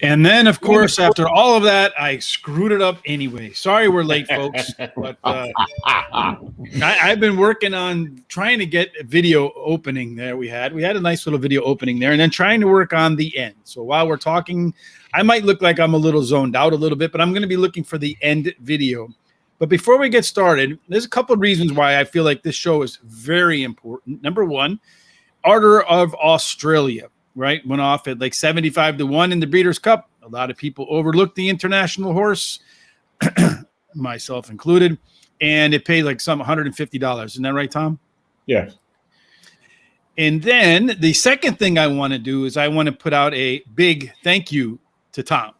And then, of course, after all of that, I screwed it up anyway. Sorry we're late, folks. But I've been working on trying to get a video opening there. We had a nice little video opening there, and then trying to work on the end. So while we're talking, I might look like I'm a little zoned out a little bit, but I'm going to be looking for the end video. But before we get started, there's a couple of reasons why I feel like this show is very important. Number one, Order of Australia. Right, went off at like 75-1 in the Breeders' Cup. A lot of people overlooked the international horse, myself included, and it paid like some $150. Isn't that right, Tom? Yes. And then the second thing I want to do is I want to put out a big thank you to Tom.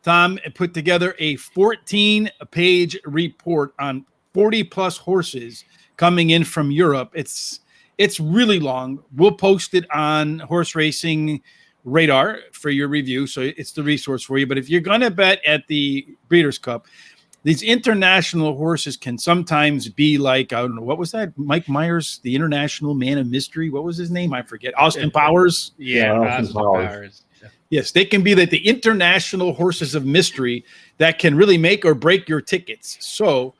Tom put together a 14-page report on 40-plus horses coming in from Europe. It's really long. We'll post it on Horse Racing Radar for your review, so it's the resource for you. But if you're going to bet at the Breeders' Cup, these international horses can sometimes be like, I don't know, what was that? Mike Myers, the international man of mystery. What was his name? I forget. Austin Powers? Yeah, Austin Powers. Yes, they can be like the international horses of mystery that can really make or break your tickets. So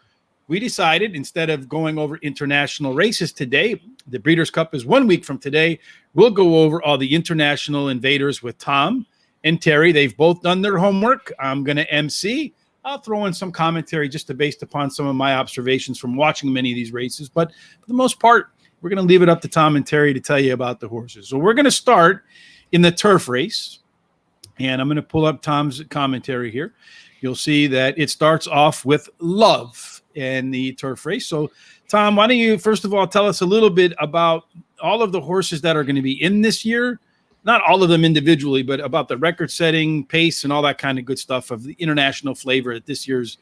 we decided, instead of going over international races today, the Breeders' Cup is 1 week from today. We'll go over all the international invaders with Tom and Terry. They've both done their homework. I'm going to MC. I'll throw in some commentary just based upon some of my observations from watching many of these races. But for the most part, we're going to leave it up to Tom and Terry to tell you about the horses. So we're going to start in the turf race. And I'm going to pull up Tom's commentary here. You'll see that it starts off with Love in the turf race. So, Tom, why don't you, first of all, tell us a little bit about all of the horses that are going to be in this year? Not all of them individually, but about the record-setting, pace, and all that kind of good stuff of the international flavor at this year's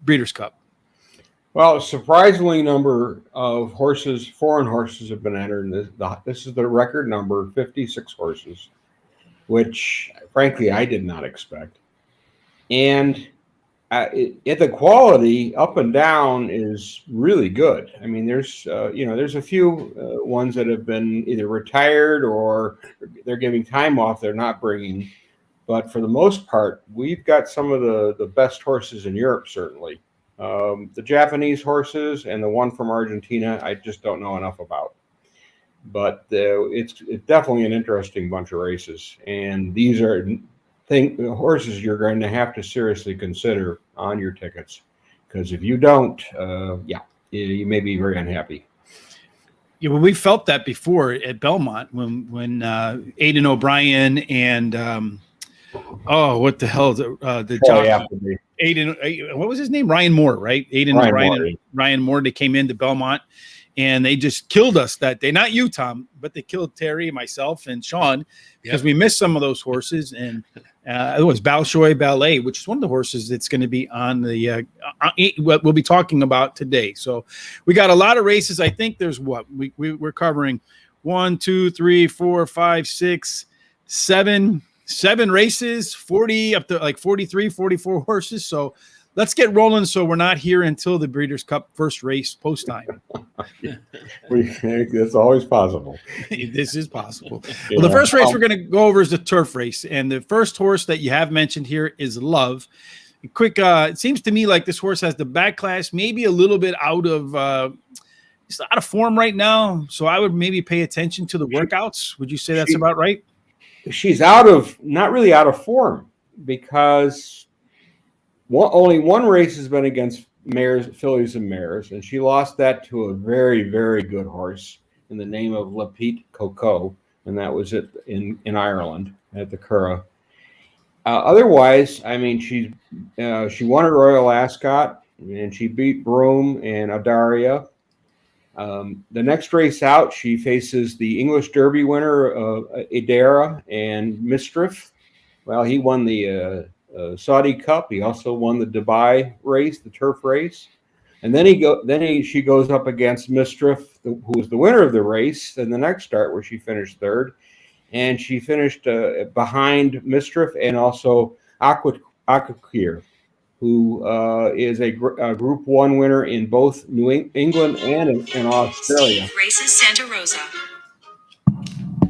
Breeders' Cup. Well, a surprisingly number of horses, foreign horses, have been entered. This is the record number, 56 horses, which, frankly, I did not expect. And the quality up and down is really good. I mean, there's a few ones that have been either retired or they're giving time off. They're not bringing, but for the most part, we've got some of the best horses in Europe. Certainly, the Japanese horses and the one from Argentina, I just don't know enough about. But it's definitely an interesting bunch of races, and these are horses you're going to have to seriously consider on your tickets, because if you don't, you may be very unhappy. Yeah, well, we felt that before at Belmont when Aidan O'Brien and what the hell the jockey Aidan, what was his name? Ryan Moore, right? Aidan O'Brien and Ryan Moore. They came into Belmont and they just killed us that day. Not you, Tom, but they killed Terry, myself, and Sean because we missed some of those horses. And it was Bolshoi Ballet, which is one of the horses that's going to be on the what we'll be talking about today. So we got a lot of races. I think there's we're covering 1, 2, 3, 4, 5, 6, 7 races, 40 up to like 43, 44 horses. So let's get rolling so we're not here until the Breeders' Cup first race post time. It's always possible. This is possible. Well, the first race we're going to go over is the turf race. And the first horse that you have mentioned here is Love. Quick, it seems to me like this horse has the back class, maybe a little bit out of form right now. So I would maybe pay attention to the workouts. Would you say that's about right? She's not really out of form, because only one race has been against fillies and mares, and she lost that to a very, very good horse in the name of Le Petit Coco, and that was in Ireland at the Curragh. Otherwise, I mean, she won at Royal Ascot, and she beat Broome and Adaria. The next race out, she faces the English Derby winner, Idera, and Mistrif. Well, he won the Saudi Cup. He also won the Dubai race, the turf race. And then she goes up against Mistrif, who was the winner of the race, in the next start, where she finished third. And she finished behind Mistrif and also Aquakir. who is a Group 1 winner in both England and in Australia. Steve races Santa Rosa.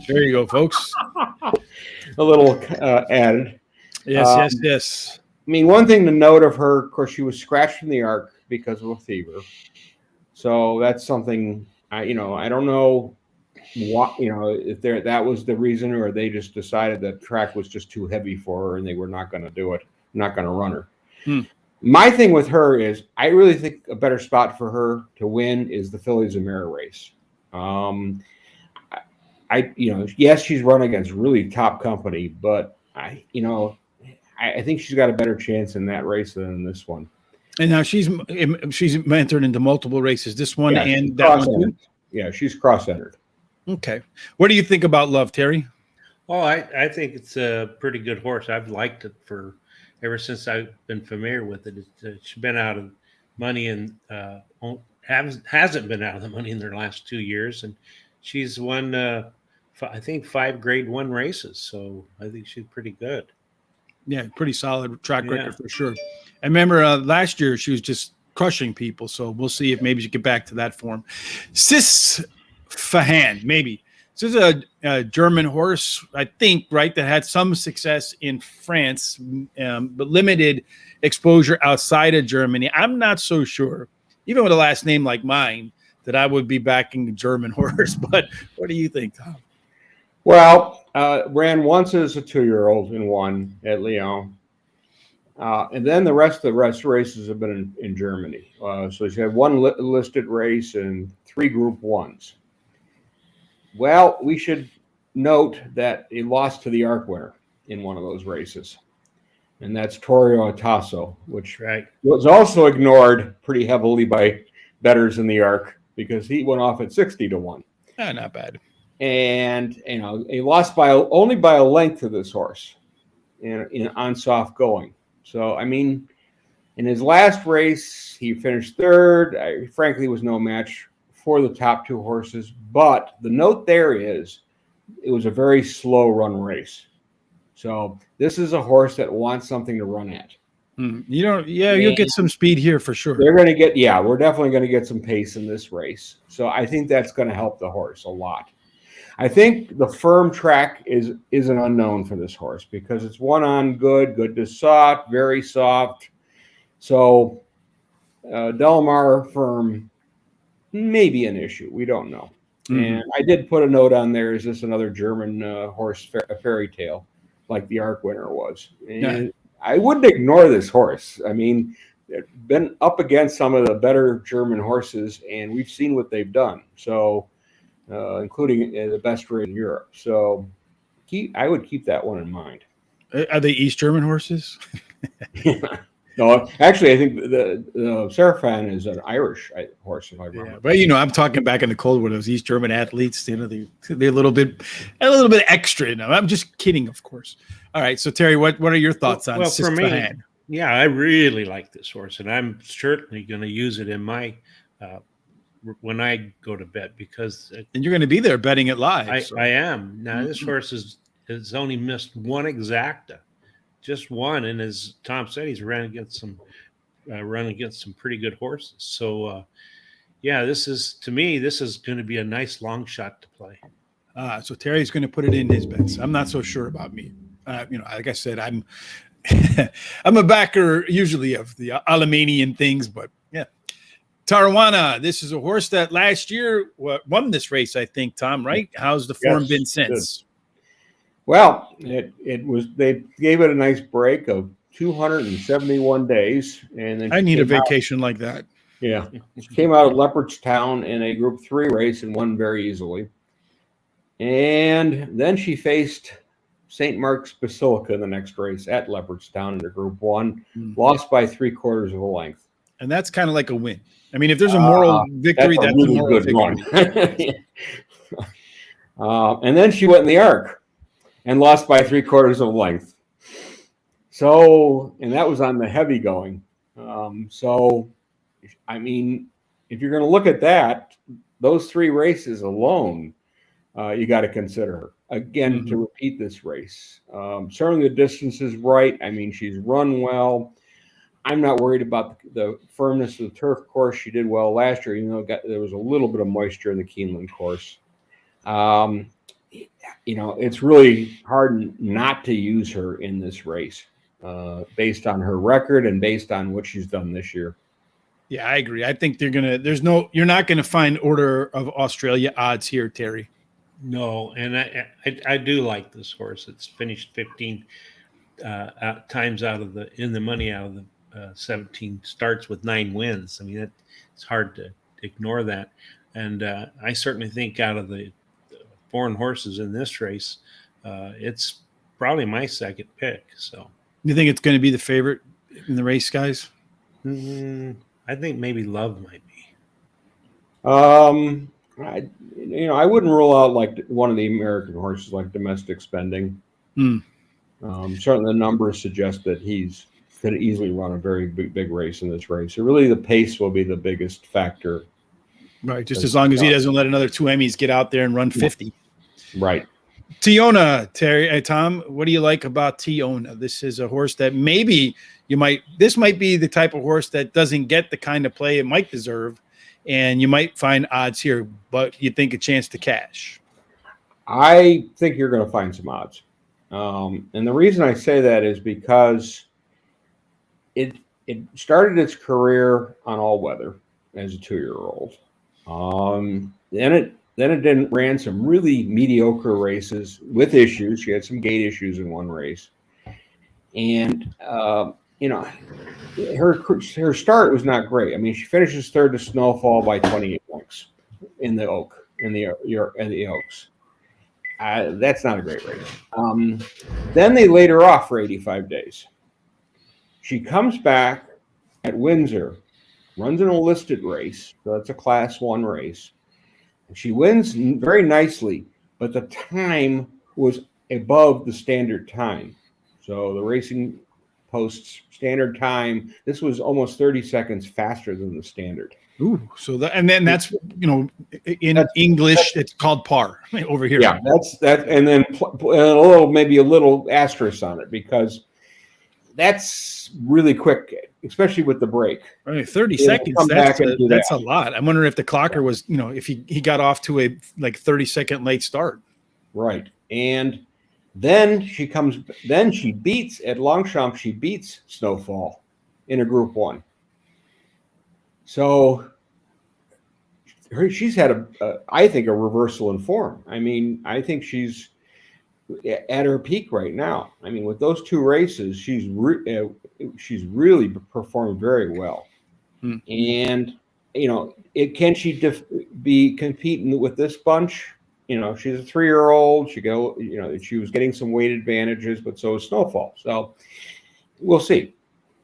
There you go, folks. A little added. Yes. I mean, one thing to note of her, of course, she was scratched from the ARC because of a fever. So that's something I don't know what, if that was the reason, or they just decided that track was just too heavy for her and they were not going to do it, not going to run her. My thing with her is I really think a better spot for her to win is the Fillies of Mare race. Yes, she's run against really top company, but I think she's got a better chance in that race than in this one. And now she's entered into multiple races. This one and that one too? Yeah, she's cross-entered. Okay. What do you think about Love, Terry? Oh, I think it's a pretty good horse. I've liked it ever since I've been familiar with it. It's been out of money and hasn't been out of the money in their last 2 years, and she's won I think 5 Grade 1 races. So I think she's pretty good. Yeah, pretty solid track record for sure. I remember last year she was just crushing people. So we'll see if maybe she get back to that form. Sis Fahan, maybe. This is a German horse, I think, right, that had some success in France, but limited exposure outside of Germany. I'm not so sure, even with a last name like mine, that I would be backing a German horse. But what do you think, Tom? Well, ran once as a 2-year-old and won at Lyon. And then the rest of the races have been in Germany. So she had 1 listed race and 3 Group 1s. Well, we should note that he lost to the ARC winner in one of those races. And that's Torio Tasso, which was also ignored pretty heavily by bettors in the ARC because he went off at 60-1. Not bad. And he lost only by a length to this horse on soft going. So I mean, in his last race, he finished 3rd. Frankly, was no match for the top 2 horses. But the note there is, it was a very slow run race. So this is a horse that wants something to run at. You'll get some speed here for sure. They're going to get, we're definitely going to get some pace in this race. So I think that's going to help the horse a lot. I think the firm track is an unknown for this horse because it's one on good to soft, very soft. So Delamar firm may be an issue. We don't know. And I did put a note on there. Is this another German horse fairy tale like the ARC winner was? And I wouldn't ignore this horse. I mean, they've been up against some of the better German horses, and we've seen what they've done. So including the best race in Europe. So I would keep that one in mind. Are they East German horses? No, actually, I think the Serafan is an Irish horse, if I remember. Yeah, but I'm talking back in the Cold War, those East German athletes, they're a little bit extra. I'm just kidding, of course. All right, so Terry, what are your thoughts on Sis Fahan? Yeah, I really like this horse, and I'm certainly going to use it in my when I go to bet because and you're going to be there betting it live. I am now. This horse has only missed 1 exacta, just 1, and as Tom said, he's run against some pretty good horses. So this is going to be a nice long shot to play. So Terry's going to put it in his bets. I'm not so sure about me. Like I said, I'm I'm a backer usually of the Alamanian things, but yeah. Tarawona, this is a horse that last year won this race, I think, Tom, right? How's the form been since? Good. Well, it was, they gave it a nice break of 271 days. And then I need a vacation like that. Yeah. She came out of Leopardstown in a Group 3 race and won very easily. And then she faced St. Mark's Basilica in the next race at Leopardstown in the Group 1, lost by 3/4 of a length. And that's kind of like a win. I mean, if there's a moral victory, that's really a moral victory. And then she went in the ARC and lost by 3/4 of a length. So, and that was on the heavy going. So, I mean, if you're going to look at that, those 3 races alone, you got to consider her again to repeat this race. Certainly the distance is right. I mean, she's run well. I'm not worried about the firmness of the turf course. She did well last year, even though there was a little bit of moisture in the Keeneland course. It's really hard not to use her in this race based on her record and based on what she's done this year. Yeah, I agree. I think you're not gonna find Order of Australia odds here, Terry. No, and I do like this horse. It's finished 15 times in the money out of the 17 starts with 9 wins. I mean, it's hard to ignore that. And I certainly think out of the foreign horses in this race, it's probably my second pick. So You think it's going to be the favorite in the race, guys? I think maybe Love might be. I wouldn't rule out like one of the American horses like Domestic Spending. Certainly the numbers suggest that he's could easily run a very big race in this race. So really the pace will be the biggest factor. Right, just as long as he doesn't let another 2 Emmys get out there and run 50. Right. Tiona, Terry, Tom, what do you like about Tiona? This is a horse that maybe this might be the type of horse that doesn't get the kind of play it might deserve, and you might find odds here, but you think a chance to cash. I think you're going to find some odds. And the reason I say that is because it started its career on all weather as a 2-year-old. Then it ran some really mediocre races with issues. She had some gait issues in one race, and her start was not great. I mean, she finishes third to Snowfall by 28 points in the Oaks. That's not a great race. Then they laid her off for 85 days. She comes back at Windsor, runs an enlisted race, so that's a Class 1 race. She wins very nicely, but the time was above the standard time. So the Racing Post's standard time, this was almost 30 seconds faster than the standard. Ooh, so that's in English it's called par over here. Yeah, that's that, and then maybe a little asterisk on it because that's really quick, especially with the break. Right, 30 seconds. That's a lot. I'm wondering if the clocker was, if he got off to a 30-second late start. Right, and then she beats at Longchamp. She beats Snowfall in a Group 1. So she's had I think a reversal in form. I mean, I think she's at her peak right now. I mean, with those 2 races, she's really performed very well. And can she be competing with this bunch? She's a 3-year-old. She was getting some weight advantages, but so is Snowfall. So we'll see.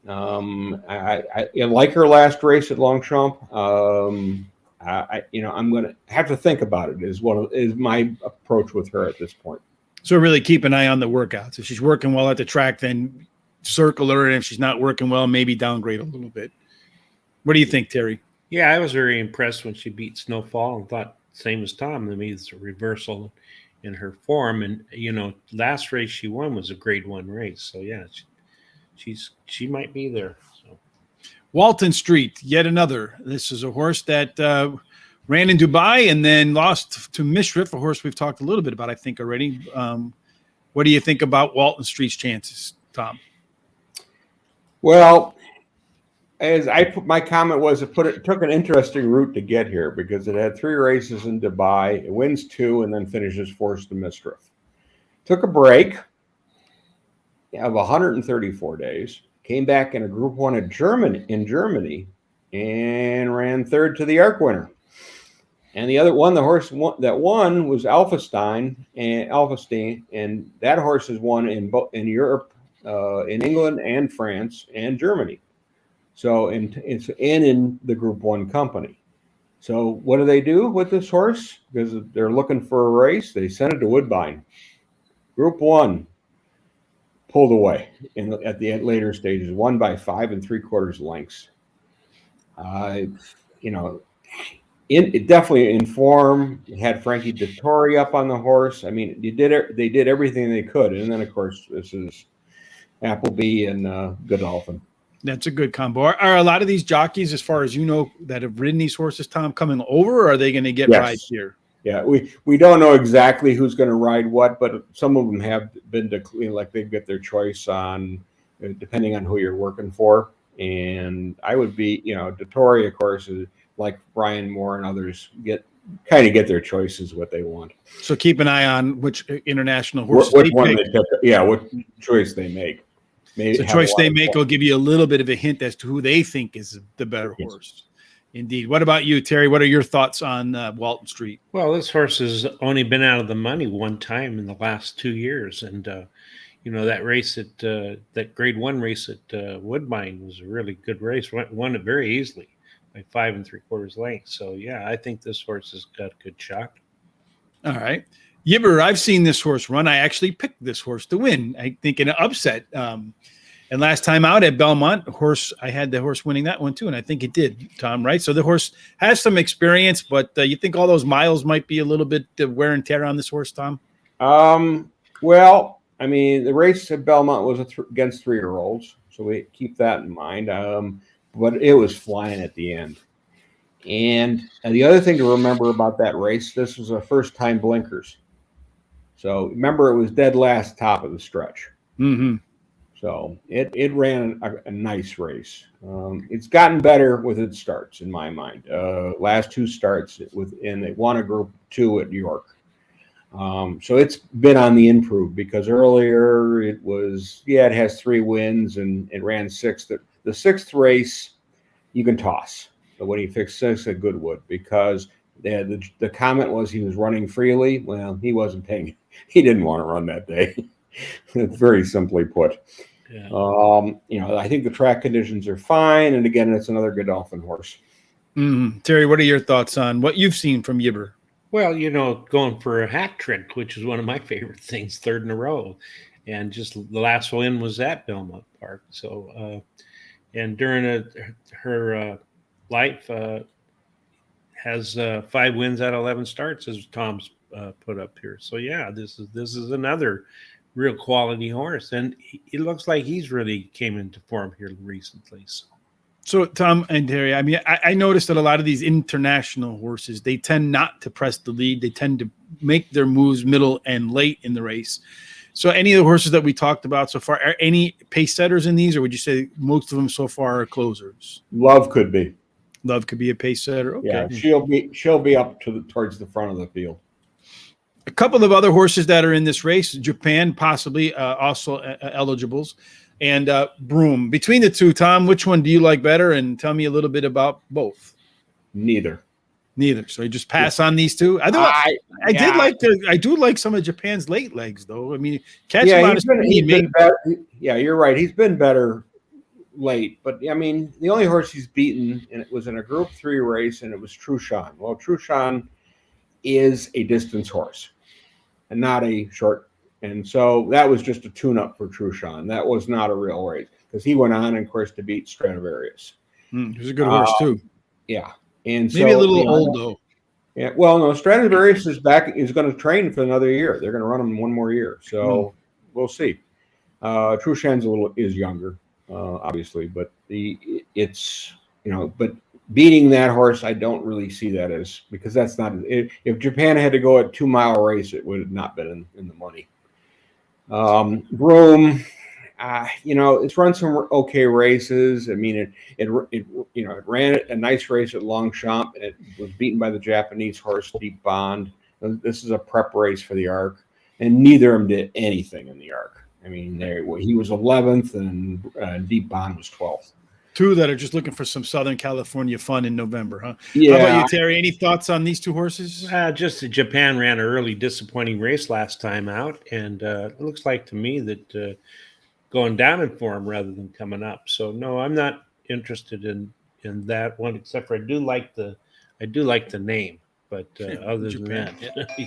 I like her last race at Longchamp. I'm going to have to think about it. Is my approach with her at this point. So really keep an eye on the workouts. If she's working well at the track, then circle her. And if she's not working well, maybe downgrade a little bit. What do you think, Terry? Yeah, I was very impressed when she beat Snowfall and thought same as Tom. I mean, it's a reversal in her form. And, last race she won was a Grade 1 race. So, yeah, she might be there. So Walton Street, yet another. This is a horse that ran in Dubai and then lost to Mishrif, a horse we've talked a little bit about, I think, already. What do you think about Walton Street's chances, Tom? Well, as my comment was, it took an interesting route to get here because it had 3 races in Dubai. It wins 2 and then finishes 4th to Mishrif. Took a break of 134 days, came back in a Group 1 in Germany, and ran 3rd to the Arc winner. And the horse that won was Alphastein, and that horse has won in Europe, in England and France and Germany. So it's in the Group 1 company. So what do they do with this horse? Because they're looking for a race, they send it to Woodbine. Group 1 pulled away at the later stages, won by 5 3/4 lengths. It definitely in form. It had Frankie Dettori up on the horse. I mean, they did everything they could, and then of course this is Appleby and Godolphin. That's a good combo. Are a lot of these jockeys, as far as you know, that have ridden these horses, Tom, coming over, or are they going to get rides here? Yeah, we don't know exactly who's going to ride what, but some of them have been like they get their choice on, depending on who you're working for. And I would be, Dettori, of course, is like Brian Moore and others get their choices what they want. So keep an eye on which international horses Which one they pick. Yeah, what choice they make. Maybe the choice they make will give you a little bit of a hint as to who they think is the better horse. Indeed. What about you, Terry? What are your thoughts on Walton Street? Well, this horse has only been out of the money one time in the last 2 years. And, that race at that grade 1 race at Woodbine was a really good race. Won it very easily by 5 3/4 lengths. So, yeah, I think this horse has got a good shot. All right. Yibber, I've seen this horse run. I actually picked this horse to win, I think, in an upset. And last time out at Belmont, I had the horse winning that one too, and I think it did, Tom, right? So the horse has some experience, but you think all those miles might be a little bit wear and tear on this horse, Tom? Well, I mean, the race at Belmont was against 3-year-olds, so we keep that in mind. But it was flying at the end. And the other thing to remember about that race, this was a first-time blinkers. So remember, it was dead last top of the stretch. Mm-hmm. So it ran a nice race. It's gotten better with its starts, in my mind. Last 2 starts and they won a Group 2 at New York. So it's been on the improve, because earlier it has 3 wins and it ran 6th. The 6th race you can toss. But when he fixed 6th at Goodwood, because the comment was he was running freely. Well, he wasn't paying. He didn't want to run that day. It's very simply put. Yeah. I think the track conditions are fine, and again, it's another Godolphin horse. Terry, what are your thoughts on what you've seen from Yibber? Well, going for a hat trick, which is one of my favorite things, 3rd in a row, and just the last win was at Belmont Park. So, and during her life, has 5 wins out of 11 starts, as Tom's put up here. So yeah, this is another real quality horse, and it looks like he's really came into form here recently. So Tom and Terry, I mean, I noticed that a lot of these international horses, they tend not to press the lead. They tend to make their moves middle and late in the race. So any of the horses that we talked about so far, are any pace setters in these, or would you say most of them so far are closers? Love could be a pace setter. Okay. Yeah, she'll be up towards the front of the field. A couple of other horses that are in this race, Japan possibly also eligibles, and Broom. Between the two, Tom, which one do you like better? And tell me a little bit about both. Neither. So you just pass on these two. I do like some of Japan's late legs, though. I mean, you're right. He's been better late, but I mean, the only horse he's beaten, and it was in a Group 3 race, and it was Truchon. Well, Truchon is a distance horse and not a short, and so that was just a tune-up for Truchon. That was not a real race, because he went on, of course, to beat Stradivarius. He was a good horse too. Yeah, and maybe a little old though. Yeah, well, no, Stradivarius is going to train for another year. They're going to run him 1 more year, so we'll see. Truchon's is younger. Obviously, but but beating that horse, I don't really see that as, because that's not, if Japan had to go a 2-mile race, it would have not been in the money. Broom, it's run some okay races. I mean, it ran a nice race at Longchamp, and it was beaten by the Japanese horse Deep Bond. This is a prep race for the Arc, and neither of them did anything in the Arc. I mean, he was 11th, and Deep Bond was 12th. 2 that are just looking for some Southern California fun in November, huh? Yeah. How about you, Terry? Any thoughts on these 2 horses? Just that Japan ran an early disappointing race last time out, and it looks like to me that going down in form rather than coming up. So no, I'm not interested in that one, except for I do like the name. But other than that,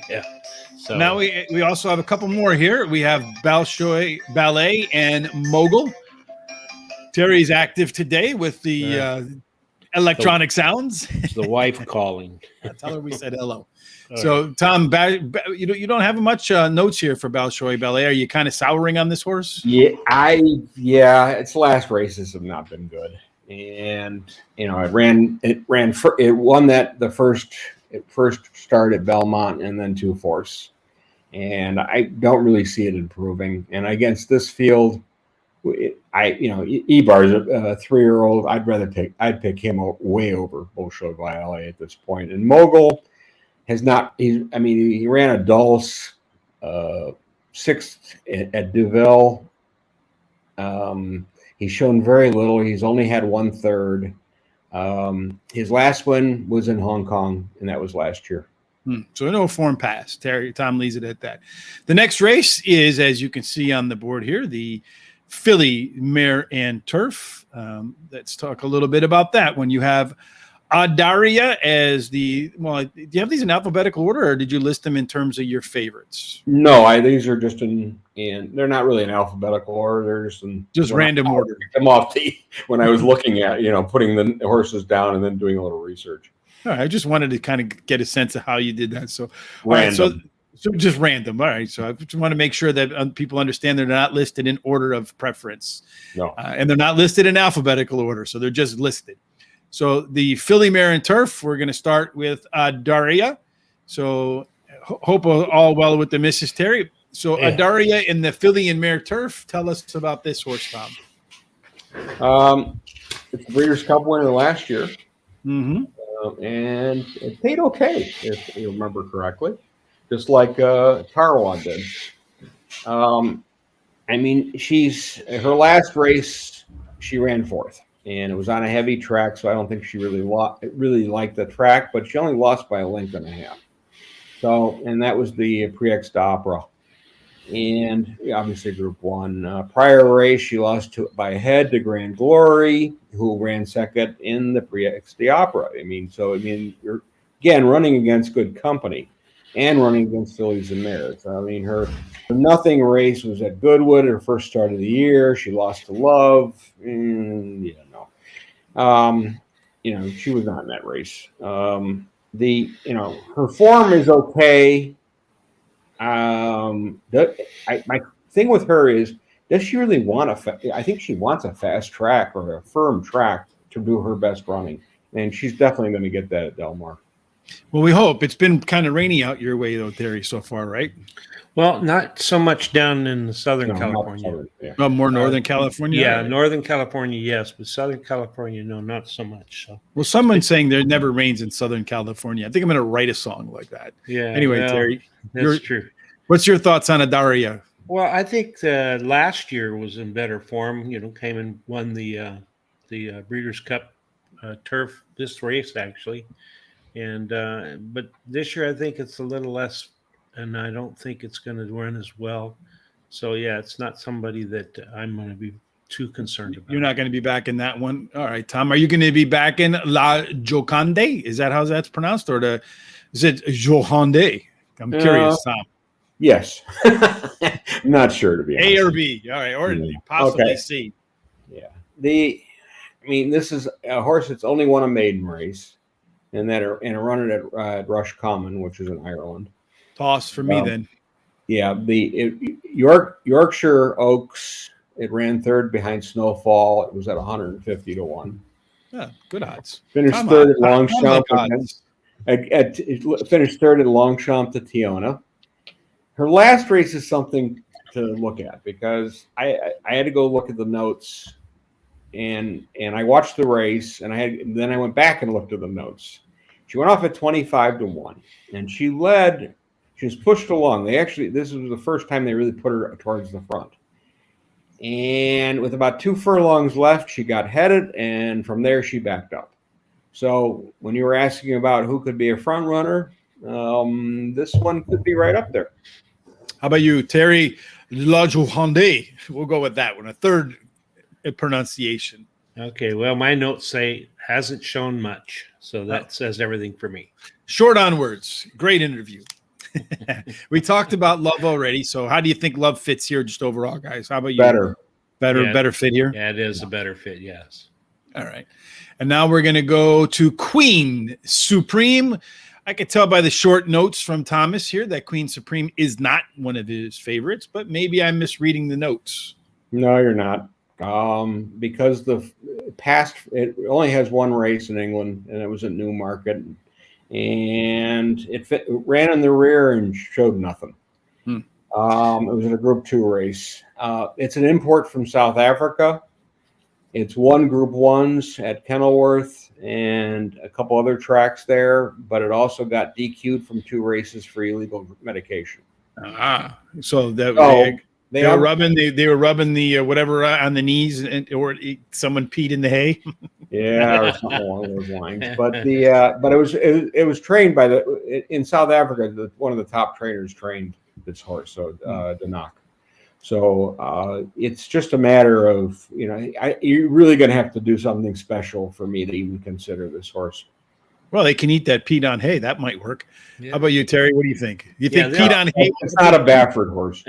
yeah. So now we also have a couple more here. We have Bolshoi Ballet and Mogul. Terry's active today with the electronic sounds. It's the wife calling. Tell her we said hello. All So, Tom, you don't have much notes here for Balshoi Ballet. Are you kind of souring on this horse? Yeah, its last races have not been good, and it won it first start at Belmont and then 2 Force, and I don't really see it improving. And against this field, Ebar's a 3-year-old. I'd pick him way over Bolshoi Ballet at this point. And Mogul has not. He ran a Dulce 6th at Deauville. He's shown very little. He's only had 1/3. His last one was in Hong Kong, and that was last year. So no form pass. Tom leaves it at that. The next race is, as you can see on the board here, the Filly Mare and Turf. Let's talk a little bit about that. When you have Adaria as do you have these in alphabetical order, or did you list them in terms of your favorites? No, these are just in they're not really in alphabetical order. They're just random order. Them off when I was looking at putting the horses down and then doing a little research. All right, I just wanted to kind of get a sense of how you did that. So, random. All right, so just random. All right, so I just want to make sure that people understand they're not listed in order of preference. No, and they're not listed in alphabetical order, so they're just listed. So the Filly Mare and Turf, we're going to start with Daria. So hope all well with the Mrs. Terry. So Yeah. Daria in the Filly and Mare Turf. Tell us about this horse, Tom. It's the Breeders' Cup winner last year. Mm-hmm. And it paid okay, if you remember correctly, just like Tarwan did. Her last race, she ran 4th. And it was on a heavy track, so I don't think she really liked the track, but she only lost by 1.5 lengths. So, and that was the Prix d'Opera, and obviously Group 1. Prior race, she lost by a head to Grand Glory, who ran second in the Prix d'Opera. You're again running against good company, and running against fillies and mares. Her nothing race was at Goodwood, her first start of the year. She lost to Love. She was not in that race. Her form is okay. My thing with her is, does she really want I think she wants a fast track or a firm track to do her best running, and she's definitely going to get that at Del Mar. Well, we hope. It's been kind of rainy out your way, though, Terry, so far, right? Well, not so much down in Southern California. More Northern California? Yeah, Northern California, yes, but Southern California, no, not so much. So. Well, someone's saying there never rains in Southern California. I think I'm going to write a song like that. Yeah. Anyway, Terry, that's true. What's your thoughts on Adaria? Well, I think last year was in better form. Came and won the Breeders' Cup Turf this race actually. And but this year I think it's a little less, and I don't think it's going to run as well. So yeah, it's not somebody that I'm going to be too concerned about. You're not going to be back in that one. All right, Tom, are you going to be back in La Joconde? Is that how that's pronounced, or is it Joconde? I'm curious, Tom. Yes, I'm not sure, to be honest. A or B? All right, or possibly C. Yeah, this is a horse that's only won a maiden race. And a run it at Roscommon, which is in Ireland. Toss for me then. Yeah, Yorkshire Oaks. It ran 3rd behind Snowfall. It was at 150 to 1. Yeah, good odds. Finished 3rd at Longchamp. Finished 3rd at Longchamp to Tiona. Her last race is something to look at, because I had to go look at the notes. And I watched the race, and then I went back and looked at the notes. She went off at 25 to 1, and she led. She was pushed along. This was the first time they really put her towards the front. And with about 2 furlongs left, she got headed, and from there she backed up. So when you were asking about who could be a front runner, this one could be right up there. How about you, Terry? La Joconde. We'll go with that one. A third pronunciation. Okay, well, my notes say hasn't shown much, so that says everything for me. Short on words. Great interview. We talked about Love already, so how do you think Love fits here just overall, guys? How about you? Better Better fit here? Yeah, it is a better fit, yes. All right. And now we're going to go to Queen Supreme. I could tell by the short notes from Thomas here that Queen Supreme is not one of his favorites, but maybe I'm misreading the notes. No, you're not. Because it only has one race in England, and it was at Newmarket, and it ran in the rear and showed nothing. It was in a Group 2 race. It's an import from South Africa. It's won Group 1s at Kenilworth and a couple other tracks there, but it also got DQ'd from 2 races for illegal medication. So that they were rubbing the whatever on the knees, or someone peed in the hay. Yeah, or something along those lines. But it was trained by in South Africa. One of the top trainers trained this horse, so Danak. So it's just a matter of, you're really going to have to do something special for me to even consider this horse. Well, they can eat that peat on hay. That might work. Yeah. How about you, Terry? What do you think? You think peat on hay? It's not a Baffert horse.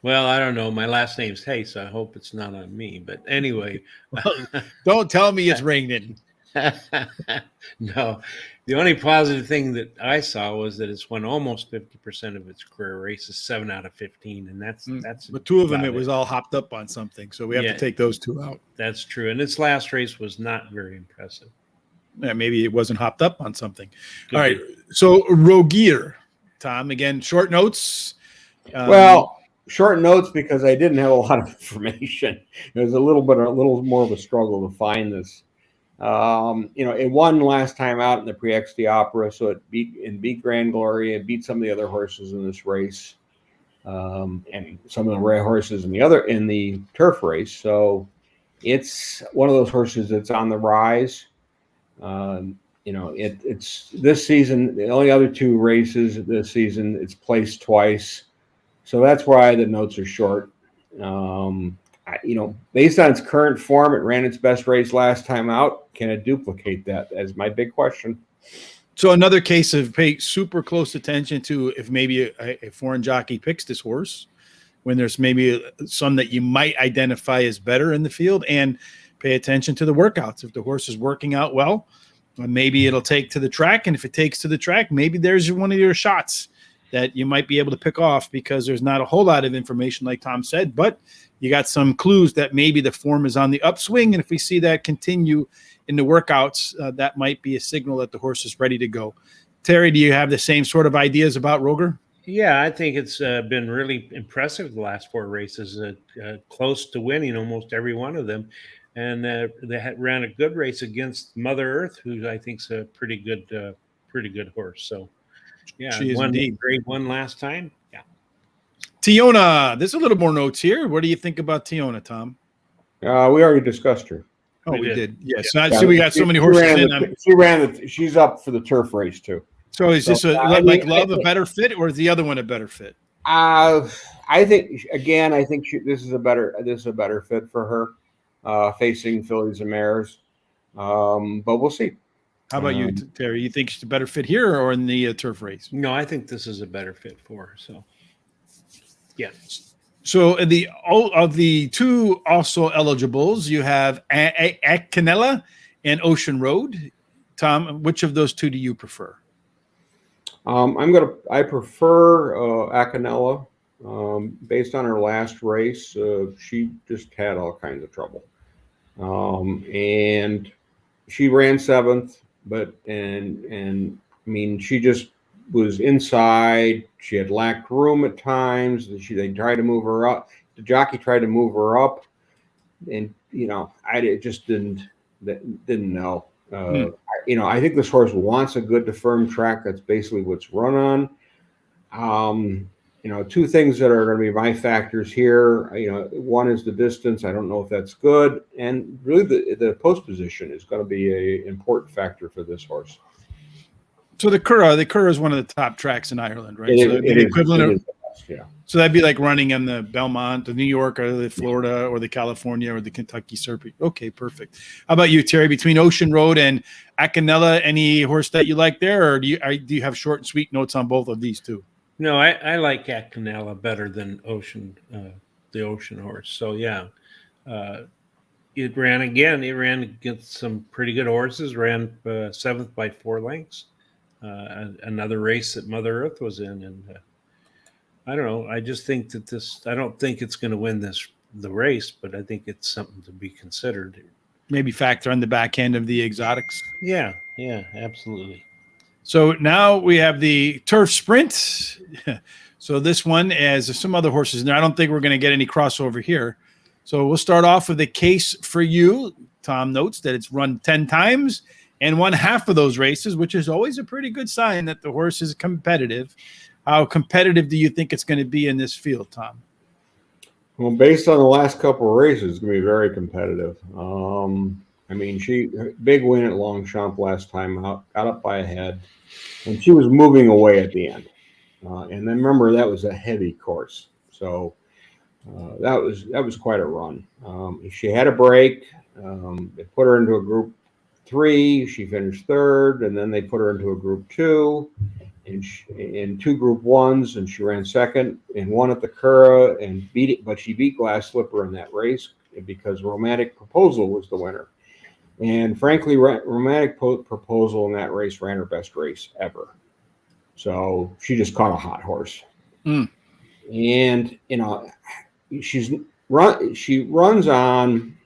Well, I don't know. My last name's Hay, so I hope it's not on me. But anyway. Don't tell me it's raining. No. The only positive thing that I saw was that it's won almost 50% of its career races, 7 out of 15. And that's but 2 of them, it was all hopped up on something. So we have to take those 2 out. That's true. And its last race was not very impressive. Yeah, maybe it wasn't hopped up on something. All right. So Rogier, Tom, again, short notes. Short notes because I didn't have a lot of information. It was a little more of a struggle to find this. It won last time out in the Prix d'Opera, so it beat Grand Glory. It beat some of the other horses in this race, and some of the rare horses in the turf race. So it's one of those horses that's on the rise. It's this season, the only other 2 races this season, it's placed twice. So that's why the notes are short. Based on its current form, it ran its best race last time out. Can it duplicate that? That's my big question. So another case of pay super close attention to if maybe a foreign jockey picks this horse, when there's maybe some that you might identify as better in the field, and pay attention to the workouts. If the horse is working out well, maybe it'll take to the track. And if it takes to the track, maybe there's one of your shots that you might be able to pick off, because there's not a whole lot of information, like Tom said, but you got some clues that maybe the form is on the upswing. And if we see that continue in the workouts, that might be a signal that the horse is ready to go. Terry, do you have the same sort of ideas about Roger? Yeah, I think it's been really impressive the last 4 races, close to winning almost every one of them. And they ran a good race against Mother Earth, who I think is a pretty good horse. So, yeah, she is won indeed. Grade 1 last time. Yeah. Tiona, there's a little more notes here. What do you think about Tiona, Tom? We already discussed her. Oh, we did. Yes. Yeah. So we got so many horses She's up for the turf race too. So is this like Love a better fit, or is the other one a better fit? I think this is a better fit for her, facing fillies and mares. But we'll see. How about you, Terry? You think she's a better fit here or in the turf race? No, I think this is a better fit for her. So, yeah. So of the 2 also eligibles, you have Acanella and Ocean Road. Tom, which of those 2 do you prefer? I prefer Acanella. Based on her last race, she just had all kinds of trouble. And she ran 7th, she just was inside. She had lacked room at times. They tried to move her up. The jockey tried to move her up, and I just didn't know. I think this horse wants a good to firm track. That's basically what's run on. 2 things that are going to be my factors here. One is the distance. I don't know if that's good, and really the post position is going to be an important factor for this horse. So the Curragh is one of the top tracks in Ireland, right? So that'd be like running in the Belmont, the New York, or the Florida, or the California, or the Kentucky Circuit. Okay, perfect. How about you, Terry? Between Ocean Road and Acanella, any horse that you like there, or do you have short and sweet notes on both of these 2? No, I like Acanella better than the Ocean horse. So yeah, it ran again. It ran against some pretty good horses. Ran 7th by 4 lengths. Another race that Mother Earth was in, and I don't know. I just think that this. I don't think it's going to win the race, but I think it's something to be considered. Maybe factor on the back end of the exotics. Yeah, absolutely. So now we have the turf sprint. So this one, as some other horses in there, I don't think we're going to get any crossover here. So we'll start off with a case for you. Tom notes that it's run 10 times and won half of those races, which is always a pretty good sign that the horse is competitive. How competitive do you think it's going to be in this field, Tom? Well, based on the last couple of races, it's going to be very competitive. I mean, big win at Longchamp last time out, got up by a head, and she was moving away at the end. And then remember, that was a heavy course, so that was quite a run. She had a break. They put her into a group 3. She finished 3rd, and then they put her into a group 2. In 2 group 1s, and she ran 2nd and won at the Cura and beat it, but she beat Glass Slipper in that race because Romantic Proposal was the winner. And frankly, Romantic Proposal in that race ran her best race ever. So she just caught a hot horse. And she runs on.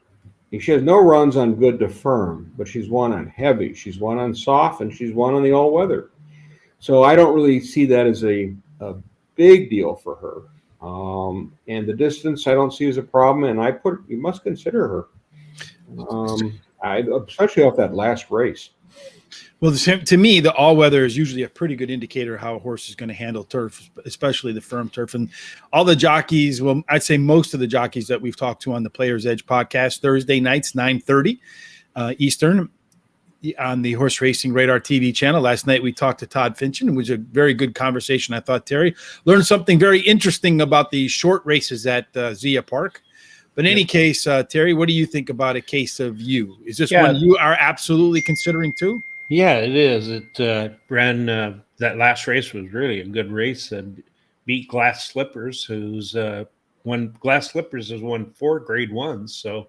She has no runs on good to firm, but she's won on heavy. She's won on soft, and she's won on the all weather. So I don't really see that as a big deal for her. And the distance I don't see as a problem. And you must consider her, especially off that last race. Well, to me, the all-weather is usually a pretty good indicator of how a horse is going to handle turf, especially the firm turf. And all the jockeys, well, I'd say most of the jockeys that we've talked to on the Players Edge podcast, Thursday nights, 9:30 Eastern, on the Horse Racing Radar TV channel. Last night we talked to Todd Finchen. It was a very good conversation, I thought, Terry. Learned something very interesting about the short races at Zia Park. But in any case, Terry, what do you think about A Case of You? Is this one you are absolutely considering too? Yeah, it is. It ran that last race was really a good race and beat Glass Slippers, who's Glass Slippers has won 4 grade 1s, so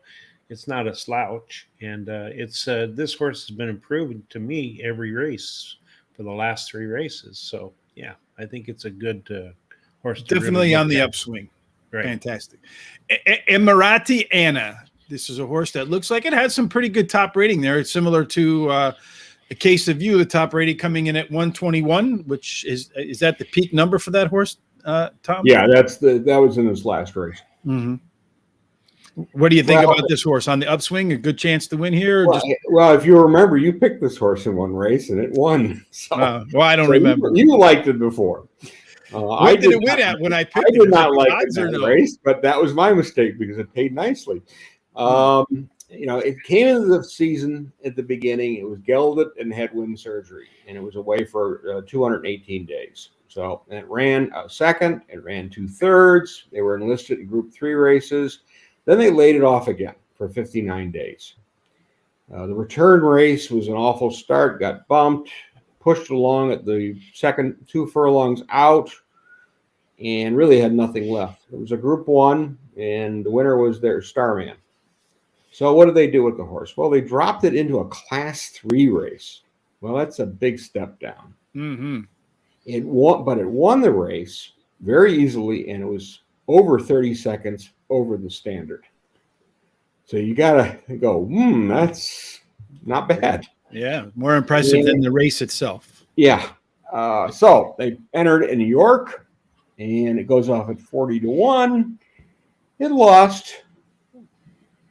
it's not a slouch. And it's this horse has been improving to me every race for the last 3 races. So yeah, I think it's a good horse. Definitely really on the at. upswing. Right. Fantastic. Emirati Anna. This is a horse that looks like it has some pretty good top rating there. It's similar to A Case of You, the top rating coming in at 121, which is that the peak number for that horse, Tom? Yeah, that was in his last race. Mm-hmm. What do you think about this horse on the upswing? A good chance to win here? Well, if you remember, you picked this horse in one race and it won. So, I don't remember. You liked it before. What did it win at when I picked it? I did not like it in that race, but that was my mistake because it paid nicely. It came into the season at the beginning. It was gelded and had wind surgery, and it was away for 218 days. So and it ran 2nd. It ran 2/3. They were enlisted in Group 3 races. Then they laid it off again for 59 days. The return race was an awful start, got bumped, pushed along at the second 2 furlongs out, and really had nothing left. It was a Group 1, and the winner was their Starman. So what did they do with the horse? Well, they dropped it into a Class 3 race. Well, that's a big step down. Mm-hmm. It won the race very easily, and it was over 30 seconds over the standard. So you got to go, that's not bad. Yeah, more impressive than the race itself. Yeah. So they entered in New York, and it goes off at 40-1. It lost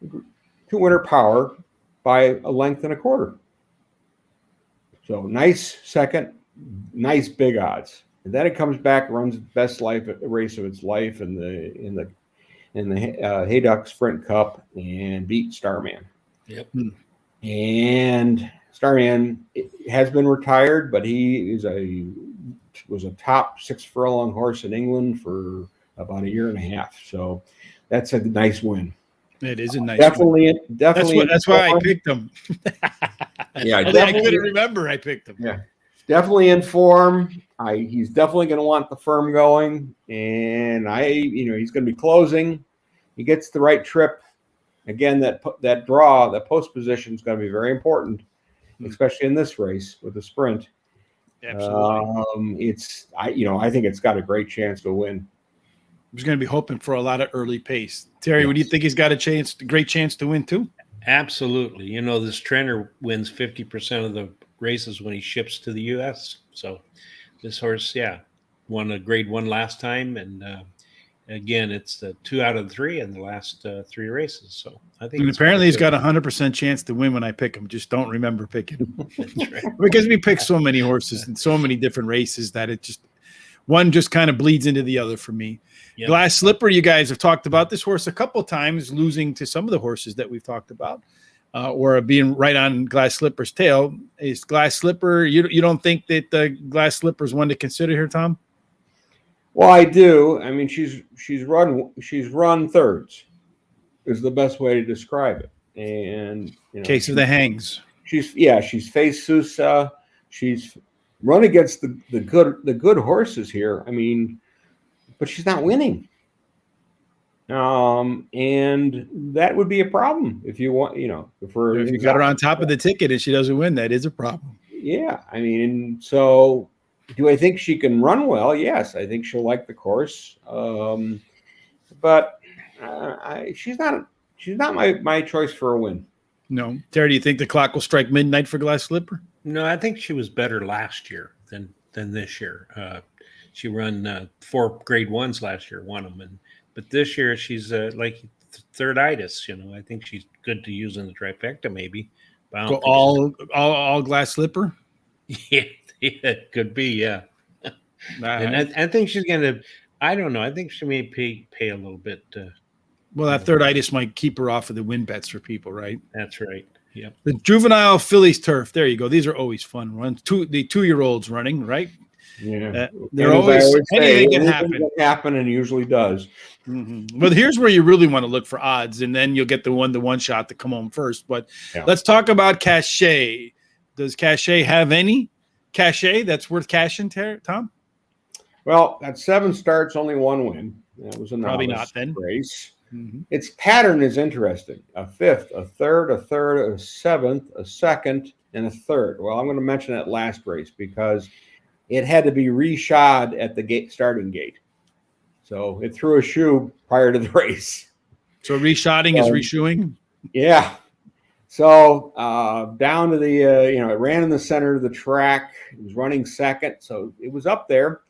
to Winter Power by a length and a quarter. So nice second, nice big odds. And then it comes back, runs its best race of its life in the Hayduck Sprint Cup and beat Starman. Yep. And Starman has been retired, but he was a top 6 furlong horse in England for about a year and a half. So that's a nice win. It is a nice definitely. That's why I picked him. Yeah, I couldn't remember I picked him. Yeah, definitely in form. He's definitely going to want the firm going, and he's going to be closing. He gets the right trip. again, that post position is going to be very important, especially in this race with the sprint. Absolutely. I think it's got a great chance to win. He's going to be hoping for a lot of early pace. Terry, What do you think he's got a great chance to win too? Absolutely. You know, this trainer wins 50% of the races when he ships to the U.S. So this horse, won a grade 1 last time. And again, it's the 2 out of 3 in the last 3 races. So I think apparently he's got a 100% chance to win when I pick him. Just don't remember picking him. Right. Because we pick so many horses in so many different races that one just kind of bleeds into the other for me. Yep. Glass Slipper, you guys have talked about this horse a couple of times, losing to some of the horses that we've talked about, or being right on Glass Slipper's tail. Is Glass Slipper? You don't think that the Glass Slipper is one to consider here, Tom? Well, I do. I mean, she's run thirds, is the best way to describe it. And case of the hangs. She's faced Sousa. She's run against the good horses here. I mean, but she's not winning. And that would be a problem if you want, if you got her on top of the ticket and she doesn't win, that is a problem. Yeah. I mean, so do I think she can run well? Yes. I think she'll like the course. But she's not my choice for a win. No. Terry, do you think the clock will strike midnight for Glass Slipper? No, I think she was better last year than this year. She run 4 grade 1s last year, won them, but this year she's like thirditis. I think she's good to use in the trifecta, maybe. So all Glass Slipper. Yeah, it could be. Yeah, and I think she's gonna. I don't know. I think she may pay a little bit. Well, that thirditis might keep her off of the win bets for people, right? That's right. Yep. The juvenile Phillies turf. There you go. These are always fun runs. The 2-year-olds running, right? Yeah, they're always anything can happen, and usually does. Mm-hmm. But here's where you really want to look for odds, and then you'll get the 1-to-1 shot to come home first. But let's talk about cachet. Does cachet have any cachet that's worth cashing, Tom? Well, at 7 starts, only 1 win. That was a probably not then race. Mm-hmm. Its pattern is interesting: a 5th, a 3rd, a 3rd, a 7th, a 2nd, and a 3rd. Well, I'm going to mention that last race because it had to be reshod at the starting gate. So it threw a shoe prior to the race. So reshodding is reshoeing? Yeah. So down to the, it ran in the center of the track. It was running 2nd. So it was up there.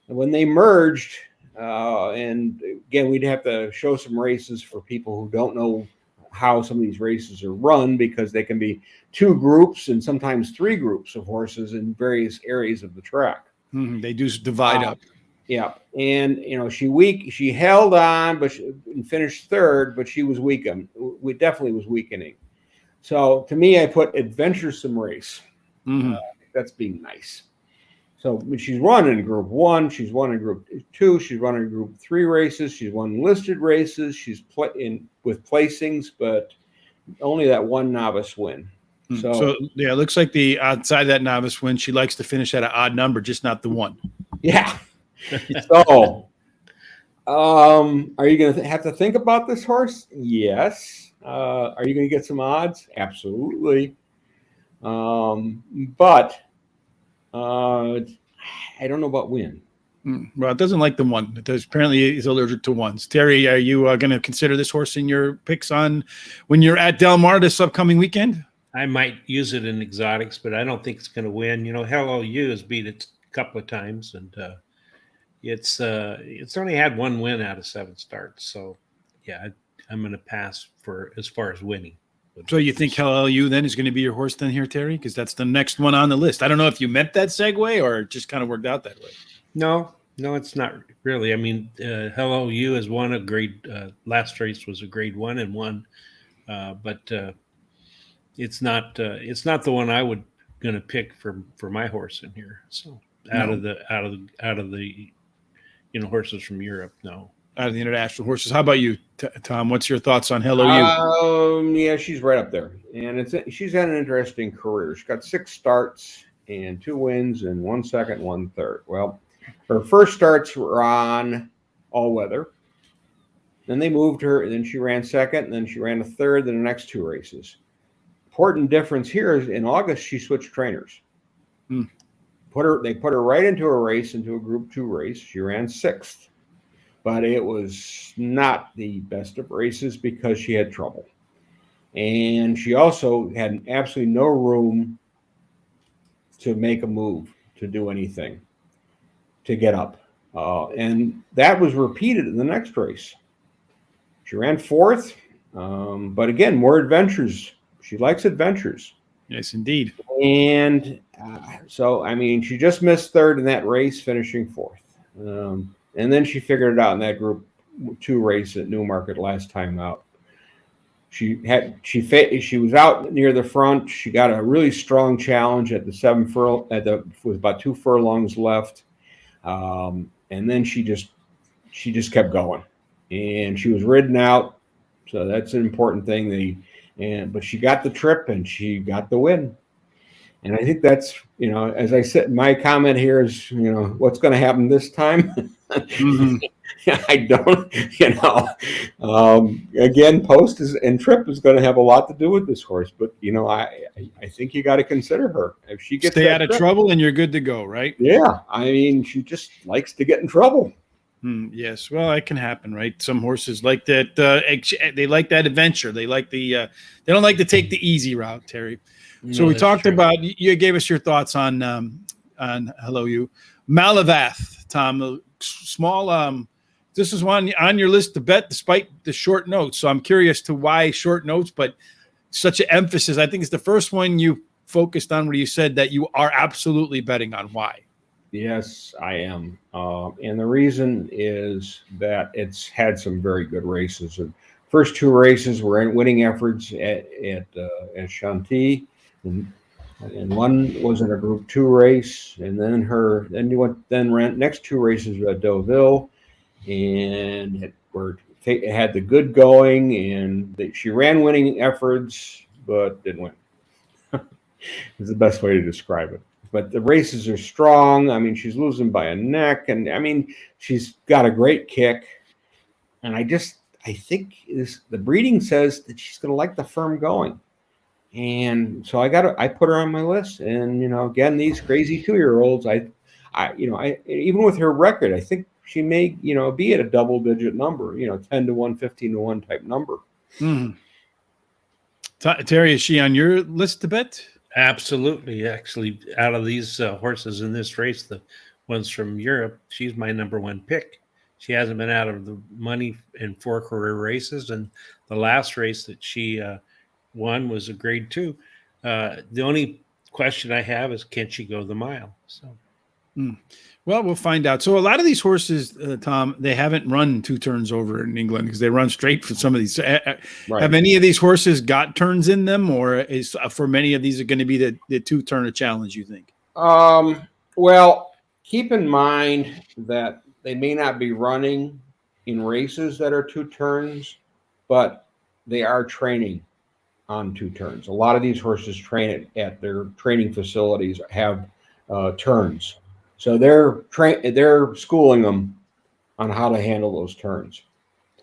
And when they merged, and again, we'd have to show some races for people who don't know how some of these races are run, because they can be 2 groups and sometimes 3 groups of horses in various areas of the track. Mm-hmm. They do divide up. Yeah. And, she held on, but and finished 3rd, but she was weakened. We definitely was weakening. So to me, I put adventuresome race. Mm-hmm. That's being nice. So she's run in Group 1. She's won in Group 2. She's run in Group 3 races. She's won listed races. She's with placings, but only that 1 novice win. So it looks like the outside that novice win, she likes to finish at an odd number, just not the 1. Yeah. So, are you going to have to think about this horse? Yes. Are you going to get some odds? Absolutely. But I don't know about win. Well, it doesn't like the 1. It does, apparently he's allergic to 1s. Terry, are you going to consider this horse in your picks on when you're at Del Mar this upcoming weekend? I might use it in exotics, but I don't think it's going to win. Hello U has beat it a couple of times, and it's only had 1 win out of 7 starts. So, yeah, I'm going to pass for as far as winning. So you think LLU then is going to be your horse then here, Terry? Because that's the next one on the list. I don't know if you meant that segue or it just kind of worked out that way. No, it's not really. I mean, LLU has won a grade. Last race was a grade 1 and 1, but it's not the one I would going to pick for my horse in here. So out of the horses from Europe, no. Out of the international horses. How about you, Tom? What's your thoughts on Hello You? Yeah, she's right up there, and she's had an interesting career. She's got 6 starts and 2 wins and 1 second, 1 third. Well, her first starts were on all weather, Then they moved her, and then she ran second, and then she ran a third in the next 2 races. Important difference here is in August she switched trainers. Hmm. They put her right into a race, into a Group 2 race. She ran 6th, but it was not the best of races because she had trouble, and she also had absolutely no room to make a move, to do anything, to get up, and that was repeated in the next race. She ran 4th, but again, more adventures. She likes adventures. Yes, indeed. And so, I mean, she just missed 3rd in that race, finishing 4th. And then she figured it out in that Group 2 race at Newmarket last time out. She was out near the front. She got a really strong challenge at the 7 furlong, with about 2 furlongs left. And then she just kept going. And she was ridden out, so that's an important thing. But she got the trip and she got the win. And I think that's, as I said, my comment here is, what's going to happen this time? Mhm. I don't, again, post and trip is going to have a lot to do with this horse. But, I think you got to consider her. If she gets Stay out of trip, trouble and you're good to go, right? Yeah. I mean, she just likes to get in trouble. Yes, well, that can happen, right? Some horses like that. They like that adventure. They like they don't like to take the easy route, Terry. So No, we that's talked true. about. You gave us your thoughts on Hello You, Malavath, Tom. Small. This is one on your list to bet, despite the short notes. So I'm curious to why short notes, but such an emphasis. I think it's the first one you focused on where you said that you are absolutely betting on. Why? Yes, I am. And the reason is that it's had some very good races. The first 2 races were in winning efforts at Chantilly, and one was in a Group 2 race, and then ran next 2 races at Deauville, and it had the good going, and she ran winning efforts, but didn't win. Is the best way to describe it. But the races are strong. I mean, she's losing by a neck, and I mean, she's got a great kick. And I think the breeding says that she's going to like the firm going, and so I put her on my list. And again, these crazy 2-year-olds, I even with her record, I think she may be at a double-digit number, 10-1, 15-1 type number. Terry, is she on your list to bet? Absolutely. Actually, out of these horses in this race, the ones from Europe, she's my number 1 pick. She hasn't been out of the money in 4 career races, and the last race that she won was a Grade 2. The only question I have is, can she go the mile? So, well, we'll find out. So a lot of these horses, Tom, they haven't run 2 turns over in England because they run straight for some of these. Right. Have any of these horses got turns in them, or is for many of these are going to be the 2-turn challenge, you think? Well, keep in mind that they may not be running in races that are 2 turns, but they are training on 2 turns. A lot of these horses train at their training facilities, have turns. So they're schooling them on how to handle those turns.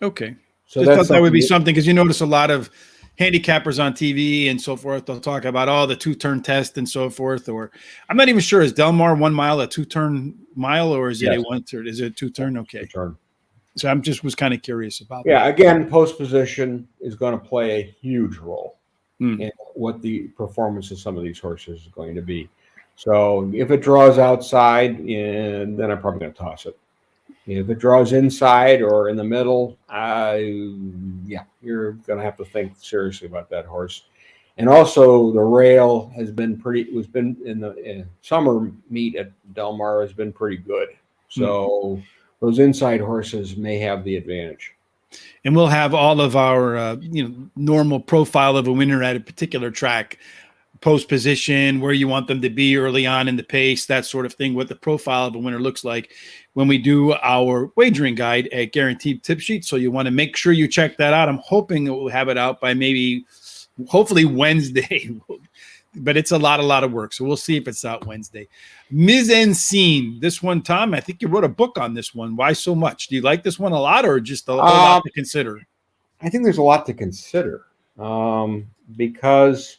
Okay. So Just thought that would be something, because you notice a lot of handicappers on TV and so forth. They'll talk about the 2-turn test and so forth. Or I'm not even sure, is Del Mar 1 mile a 2-turn mile, or is it a 1-turn? Is it a 2-turn? Okay. Turn. So I'm was kind of curious about that. that. Again, post position is going to play a huge role in what the performance of some of these horses is going to be. So if it draws outside, then I'm probably going to toss it. If it draws inside or in the middle, you're going to have to think seriously about that horse. And also, the rail has been in the summer meet at Del Mar has been pretty good. So those inside horses may have the advantage. And we'll have all of our normal profile of a winner at a particular track, post position, where you want them to be early on in the pace, that sort of thing, what the profile of a winner looks like when we do our wagering guide at Guaranteed Tip Sheet. So you want to make sure you check that out. I'm hoping that we'll have it out by hopefully Wednesday. but it's a lot of work. So we'll see if it's out Wednesday. Ms. Scene. This one, Tom, I think you wrote a book on this one. Why so much? Do you like this one a lot or just a whole lot to consider? I think there's a lot to consider because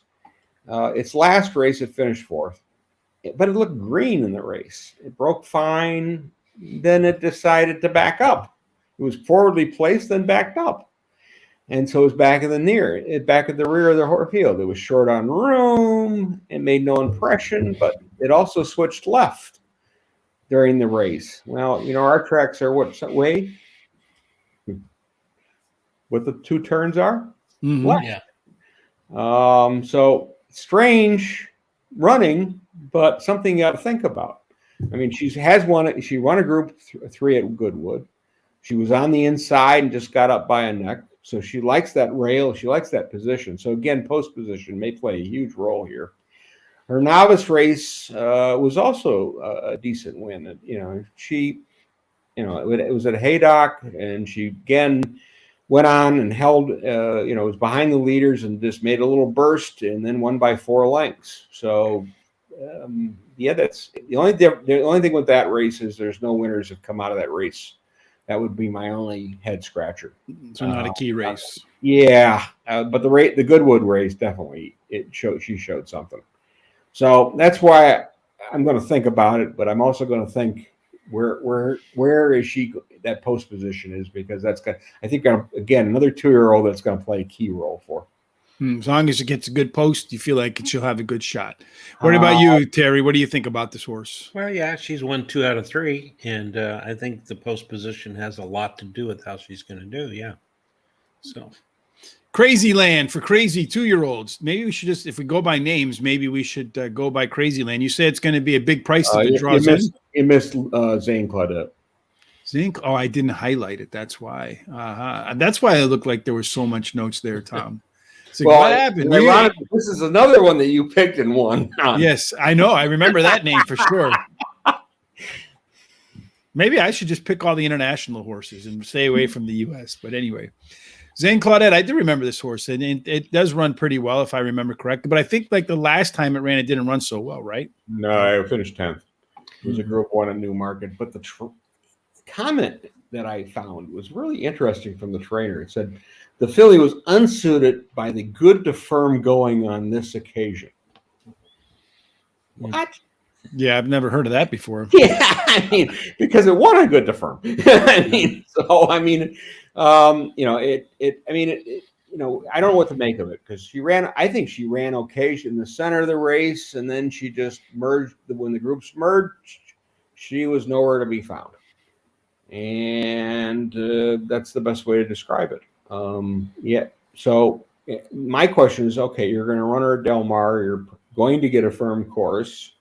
its last race it finished 4th, but it looked green in the race. It broke fine. Then it decided to back up. It was forwardly placed, then backed up. And so it was back at the rear of the field. It was short on room. It made no impression, but it also switched left during the race. Well, our tracks are what way? What the 2 turns are? Mm-hmm. Left. Yeah. So strange running, but something you got to think about. I mean, she won a Group 3 at Goodwood. She was on the inside and just got up by a neck. So she likes that rail. She likes that position. So again, post position may play a huge role here. Her novice race was also a decent win. It was at Haydock, and she again went on and held. Was behind the leaders and just made a little burst, and then won by 4 lengths. So that's the only thing with that race is there's no winners have come out of that race. That would be my only head scratcher. So not a key race. But the Goodwood race definitely she showed something. So that's why I'm going to think about it. But I'm also going to think where is she? That post position is because I think again another 2-year-old that's going to play a key role for. As long as it gets a good post, you feel like she'll have a good shot. What about you, Terry? What do you think about this horse? Well, yeah, she's won 2 out of 3, and I think the post position has a lot to do with how she's going to do. Yeah. So, Crazy Land for crazy 2-year-olds. Maybe we should if we go by names, maybe we should go by Crazy Land. You say it's going to be a big price that it draws in. You missed Zane Claudette. Zinc? Oh, I didn't highlight it. That's why. That's why it looked like there was so much notes there, Tom. So what happened? This is another one that you picked and won. Yes, I know. I remember that name for sure. Maybe I should just pick all the international horses and stay away from the U.S. But anyway, Zane Claudette, I do remember this horse, and it does run pretty well if I remember correctly. But I think like the last time it ran, it didn't run so well, right? No, I finished 10th. It was a Group 1 in Newmarket. But the comment that I found was really interesting from the trainer. It said, the filly was unsuited by the good to firm going on this occasion. What? Yeah, I've never heard of that before. Yeah, I mean, because it won a good to firm. I don't know what to make of it because I think she ran okay in the center of the race, and then she just merged. When the groups merged, she was nowhere to be found. And that's the best way to describe it. So my question is, okay, you're going to run her at Del Mar. You're going to get a firm course,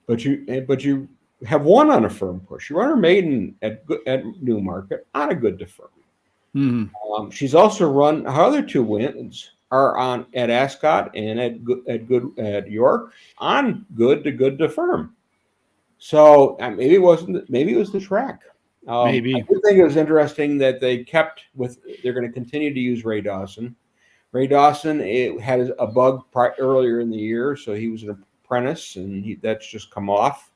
but you have won on a firm course. You run her maiden at Newmarket on a good to firm. Mm-hmm. She's also run her other 2 wins are on at Ascot and at York on good to firm. So maybe it was the track. Maybe. I do think it was interesting that they're going to continue to use Ray Dawson. Ray Dawson had a bug earlier in the year, so he was an apprentice, and that's just come off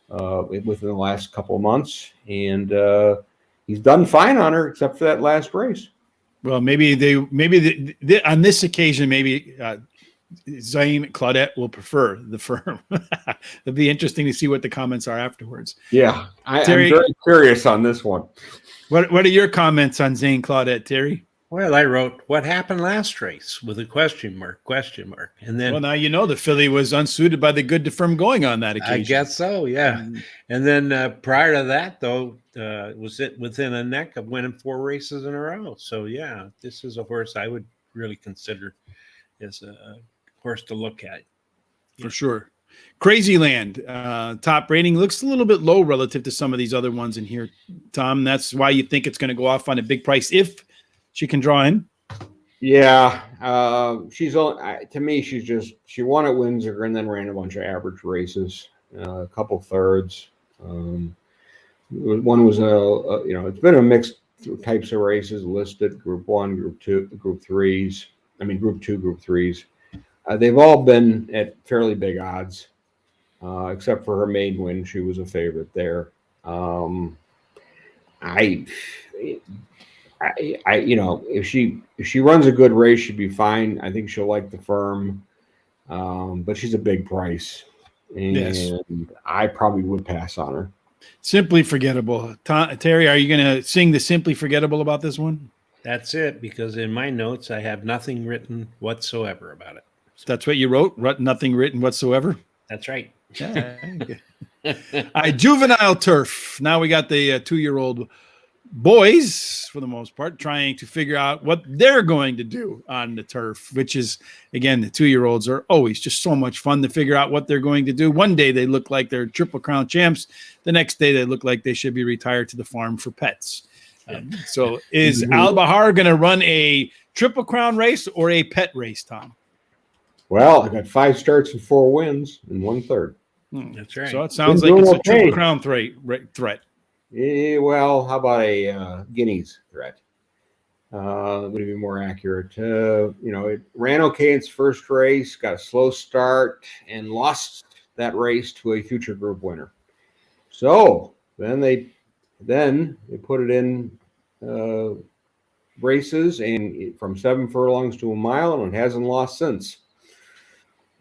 within the last couple of months. And he's done fine on her, except for that last race. Well, maybe on this occasion, maybe Zane Claudette will prefer the firm. It'll be interesting to see what the comments are afterwards. Yeah, Terry, I'm very curious on this one. What are your comments on Zane Claudette, Terry? Well, I wrote, what happened last race with a question mark. And then, well, now the filly was unsuited by the good to firm going on that occasion. I guess so, yeah. Mm-hmm. And then prior to that, though, was it within a neck of winning 4 races in a row. So, yeah, this is a horse I would really consider as a horse to look at. For sure. Crazy Land, top rating looks a little bit low relative to some of these other ones in here, Tom. That's why you think it's going to go off on a big price if she can draw in. Yeah, she's to me. She won at Windsor and then ran a bunch of average races, a couple thirds. One was it's been a mixed types of races listed: Group 1, Group 2, Group 3s. I mean, Group 2, Group 3s. They've all been at fairly big odds, except for her maiden win. She was a favorite there. I, if she runs a good race, she'd be fine. I think she'll like the firm, but she's a big price, and Yes. I probably would pass on her. Simply Forgettable. Terry, are you going to sing the Simply Forgettable about this one? That's it, because in my notes I have nothing written whatsoever about it. So That's what you wrote? Nothing written whatsoever? that's right. Yeah. All right, juvenile turf. Now we got the 2-year-old boys, for the most part, trying to figure out what they're going to do on the turf, which is, again, the 2-year-olds are always just so much fun to figure out what they're going to do. One day they look like they're Triple Crown champs. The next day they look like they should be retired to the farm for pets. So is Al-Bahar going to run a Triple Crown race or a pet race, Tom? Well, I got 5 starts and 4 wins and 1/3. That's right. So it sounds like it's a okay. Triple Crown threat. Yeah, well, how about a Guineas threat? Would be more accurate. It ran okay in its first race, got a slow start, and lost that race to a future group winner. So then they put it in races and from 7 furlongs to a mile, and it hasn't lost since.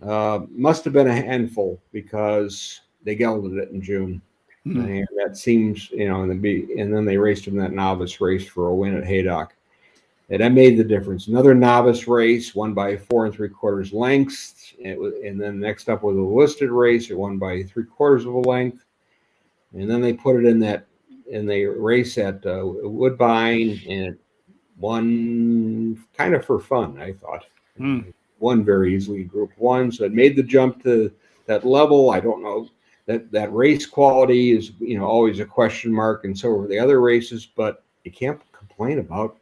Must have been a handful because they gelded it in June. And that seems, and then they raced in that novice race for a win at Haydock. And that made the difference. Another novice race won by 4 3/4 lengths. And then next up was a listed race. It won by 3/4 of a length. And then they put it in the race at Woodbine, and it won kind of for fun, I thought. Won very easily, Group 1. So it made the jump to that level. I don't know. That race quality is, always a question mark, and so are the other races, but you can't complain about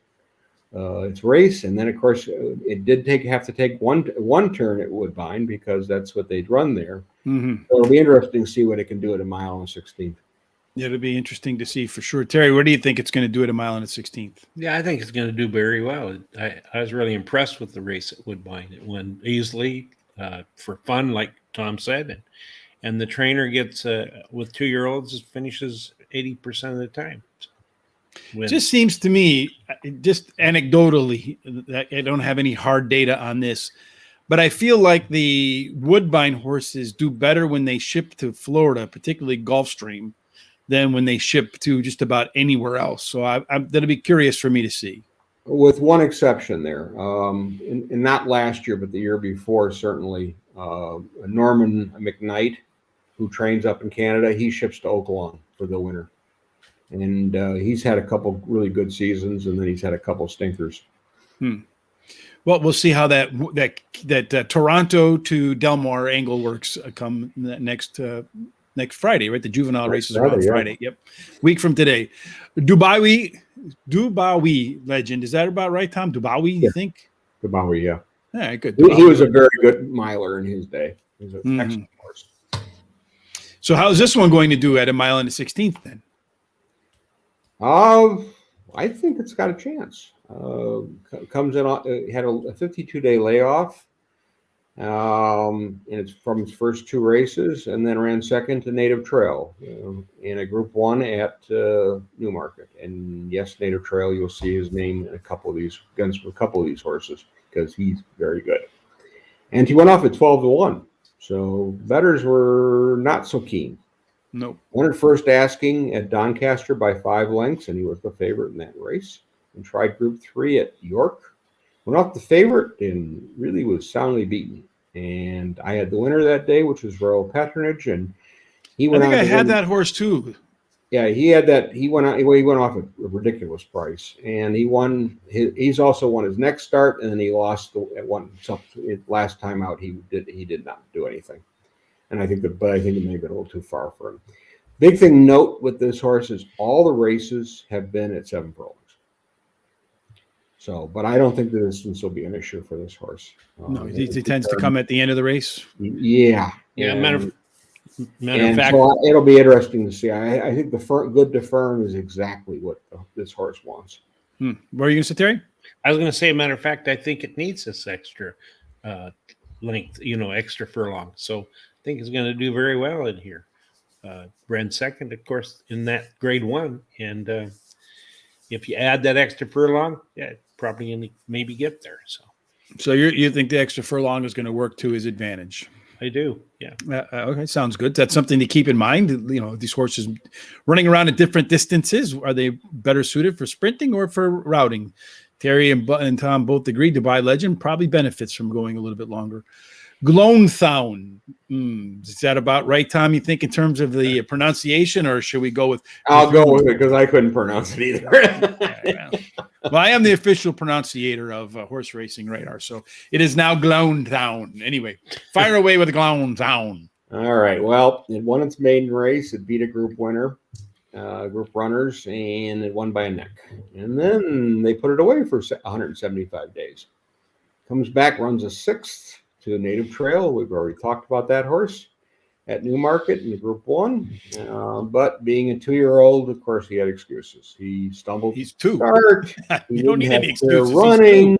its race. And then, of course, it did have to take one turn at Woodbine because that's what they'd run there. So it'll be interesting to see what it can do at a mile and 16th. It'll be interesting to see for sure. Terry, what do you think it's going to do at a mile and a 16th? Yeah, I think it's going to do very well. I was really impressed with the race at Woodbine. It went easily for fun, like Tom said, and the trainer gets with 2-year-olds finishes 80% of the time. So, it just seems to me, just anecdotally, that I don't have any hard data on this, but I feel like the Woodbine horses do better when they ship to Florida, particularly Gulfstream, than when they ship to just about anywhere else. So that'll be curious for me to see. With one exception there, and not last year, but the year before, certainly, Norman McKnight, who trains up in Canada, he ships to Oaklawn for the winter. And he's had a couple really good seasons, and then he's had a couple stinkers. Well, we'll see how that Toronto to Delmar angle works come next Friday, right? The juvenile races are on Friday. Yep. Week from today. Dubawi legend. Is that about right, Tom? Dubawi, you think? Dubawi, yeah. All right, good. He was a very good miler in his day. He was an excellent horse. So how's this one going to do at a mile and a 16th then? I think it's got a chance. Comes in, had a 52-day layoff. And it's from its first 2 races, and then ran second to Native Trail in a Group 1 at Newmarket. And yes, Native Trail, you'll see his name in a couple of these horses because he's very good. And he went off at 12-1, so bettors were not so keen. Nope. Won at first asking at Doncaster by 5 lengths, and he was the favorite in that race. And tried Group 3 at York. Went off the favorite and really was soundly beaten. And I had the winner that day, which was Royal Patronage, and he went. I had that horse too. Yeah, he had that. He went off at a ridiculous price, and he won. He's also won his next start, and then he lost at one. So last time out, he did not do anything. And I think it may have been a little too far for him. Big thing note with this horse is all the races have been at 7 furlongs. So, but I don't think the distance will be an issue for this horse. No, he tends to come at the end of the race. Yeah. Matter of fact, so it'll be interesting to see. I think the good to firm is exactly what this horse wants. What are you going to say, Terry? I was going to say, matter of fact, I think it needs this extra length, extra furlong. So I think he's going to do very well in here. Ran second, of course, in that grade 1. And if you add that extra furlong, yeah, probably going to maybe get there. So you think the extra furlong is going to work to his advantage? I do, yeah. Okay, sounds good. That's something to keep in mind. These horses running around at different distances, are they better suited for sprinting or for routing? Terry and Tom both agreed Dubai Legend probably benefits from going a little bit longer. Glowntown. Is that about right, Tom, you think, in terms of the pronunciation, or should we go with... I'll go with it because I couldn't pronounce it either. Well, I am the official pronunciator of horse racing radar, so it is now Glowntown. Anyway, fire away with Glowntown. All right. Well, it won its maiden race. It beat a group winner, group runners, and it won by a neck. And then they put it away for 175 days. Comes back, runs a 6th to the Native Trail. We've already talked about that horse at Newmarket in the Group 1. But being a 2-year-old, of course, he had excuses. He stumbled. He's 2. Start. You don't need any excuses. Running.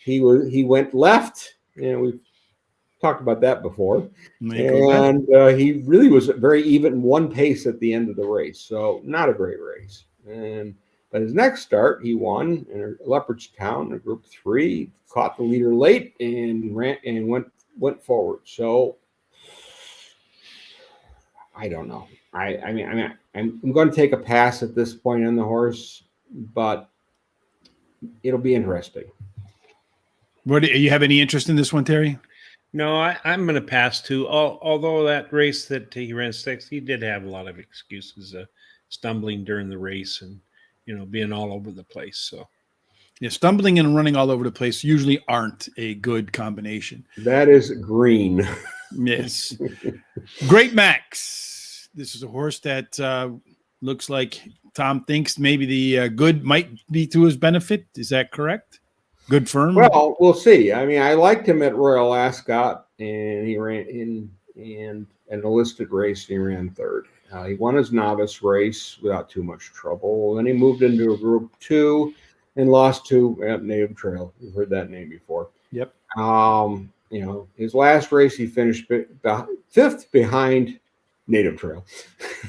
He went left. We've talked about that before. And he really was very even, one pace at the end of the race. So not a great race. But his next start, he won in Leopardstown in Group 3, caught the leader late and ran and went forward. So I don't know. I'm going to take a pass at this point on the horse, but it'll be interesting. Do you have any interest in this one, Terry? No, I'm going to pass too. Although that race that he ran 6th, he did have a lot of excuses, stumbling during the race and being all over the place. So, yeah, stumbling and running all over the place usually aren't a good combination. That is green. Yes. Great Max. This is a horse that looks like Tom thinks maybe the good might be to his benefit. Is that correct? Good firm? Well, we'll see. I liked him at Royal Ascot, and he ran in a listed race, and he ran 3rd. He won his novice race without too much trouble. Then he moved into a Group 2 and lost to Native Trail. You've heard that name before. Yep. His last race, he finished 5th behind Native Trail.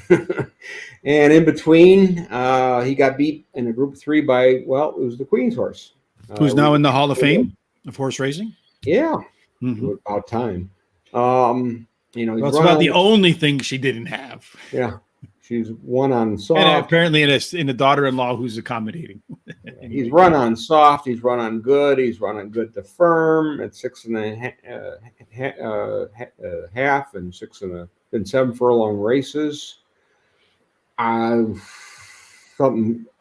And in between, he got beat in a Group 3 by, it was the Queen's horse. Who's now in the Hall of Fame of horse racing? Yeah. Mm-hmm. About time. It's about the only thing she didn't have. Yeah. She's won on soft. And apparently in a daughter-in-law who's accommodating. He's run on soft. He's run on good. He's run on good to firm at 6.5 and 7 furlong races. A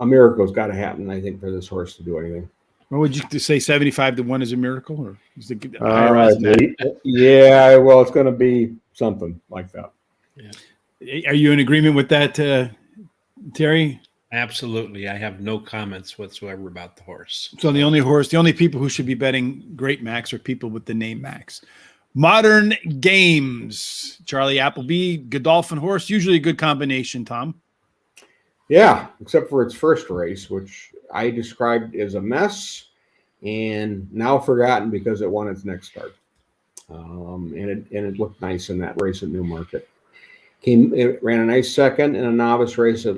miracle's got to happen, I think, for this horse to do anything. What would you say? 75-1 is a miracle, or is it yeah? Well, it's going to be something like that. Yeah. Are you in agreement with that, Terry? Absolutely. I have no comments whatsoever about the horse. So the only people who should be betting Great Max are people with the name Max. Modern Games, Charlie Appleby, Godolphin horse, usually a good combination, Tom. Yeah, except for its first race, which I described as a mess and now forgotten because it won its next start. And it looked nice in that race at Newmarket. It ran a nice 2nd in a novice race at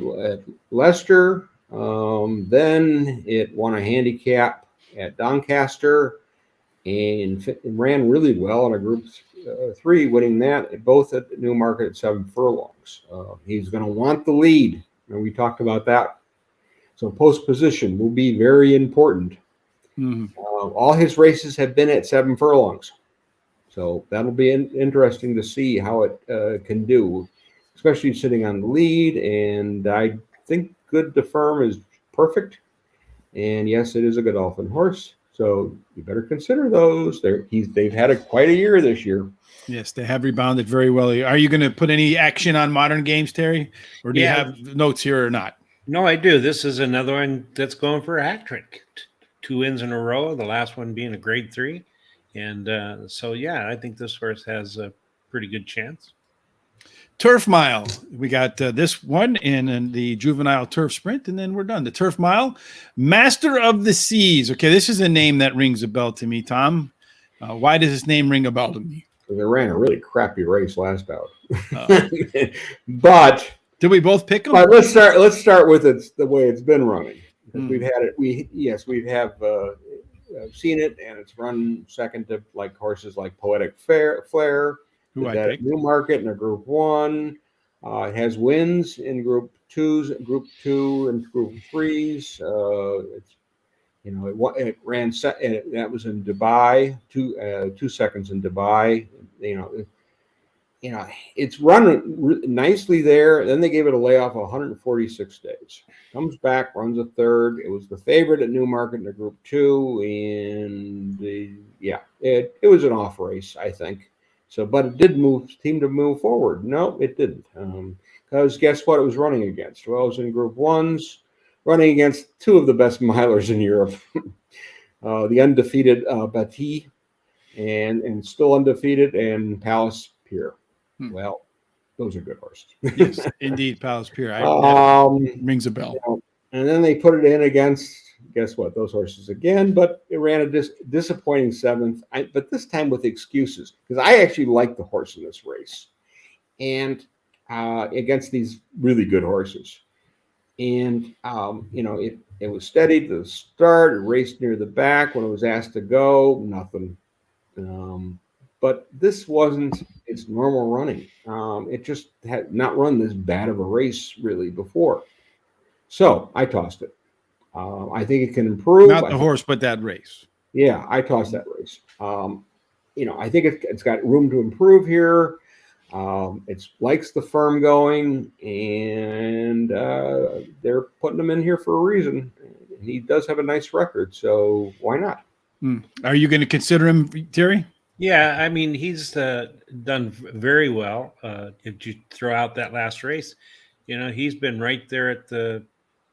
Leicester. Then it won a handicap at Doncaster and ran really well in a Group 3, winning that both at Newmarket at 7 furlongs. He's going to want the lead. And we talked about that. So post position will be very important. Mm-hmm. All his races have been at 7 furlongs. So that'll be interesting to see how it can do, especially sitting on the lead. And I think good to firm is perfect. And yes, it is a Godolphin horse. So you better consider those. They've had quite a year this year. Yes, they have rebounded very well. Are you going to put any action on Modern Games, Terry? Or do you have notes here or not? No, I do. This is another one that's going for a hat trick. 2 wins in a row, the last one being a grade 3. And I think this horse has a pretty good chance. Turf Mile. We got this one in the juvenile turf sprint, and then we're done. The Turf Mile, Master of the Seas. Okay, this is a name that rings a bell to me, Tom. Why does this name ring a bell to me? They ran a really crappy race last out. Uh, But did we both pick them? let's start with the way it's been running. Hmm. We've had it. We have seen it, and it's run second to like horses like Poetic Flare, Who I that picked. Newmarket in a Group 1. It has wins in Group 2s, Group 2 and Group 3s. It's it ran that was in Dubai, 2 seconds in Dubai. It's run nicely there. Then they gave it a layoff of 146 days. Comes back, runs a third. It was the favorite at Newmarket in the Group 2, and it was an off race, I think. So, but it did seem to move forward. No, it didn't. Because guess what? It was running against. Well, it was in Group 1s, running against 2 of the best milers in Europe. The undefeated Bati, and still undefeated, and Palace Pier. Well, those are good horses. Yes, indeed, Palace Pier. Rings a bell. And then they put it in against, guess what, those horses again, but it ran a disappointing 7th, but this time with excuses, because I actually liked the horse in this race, and against these really good horses. And, it was steady to the start, it raced near the back. When it was asked to go, nothing. But this wasn't its normal running. It just had not run this bad of a race really before. So I tossed it. I think it can improve. Not the horse, but that race. Yeah, I tossed that race. I think it's got room to improve here. It likes the firm going, and they're putting him in here for a reason. He does have a nice record, so why not? Are you going to consider him, Terry? Yeah, I mean, he's done very well. If you throw out that last race, he's been right there at the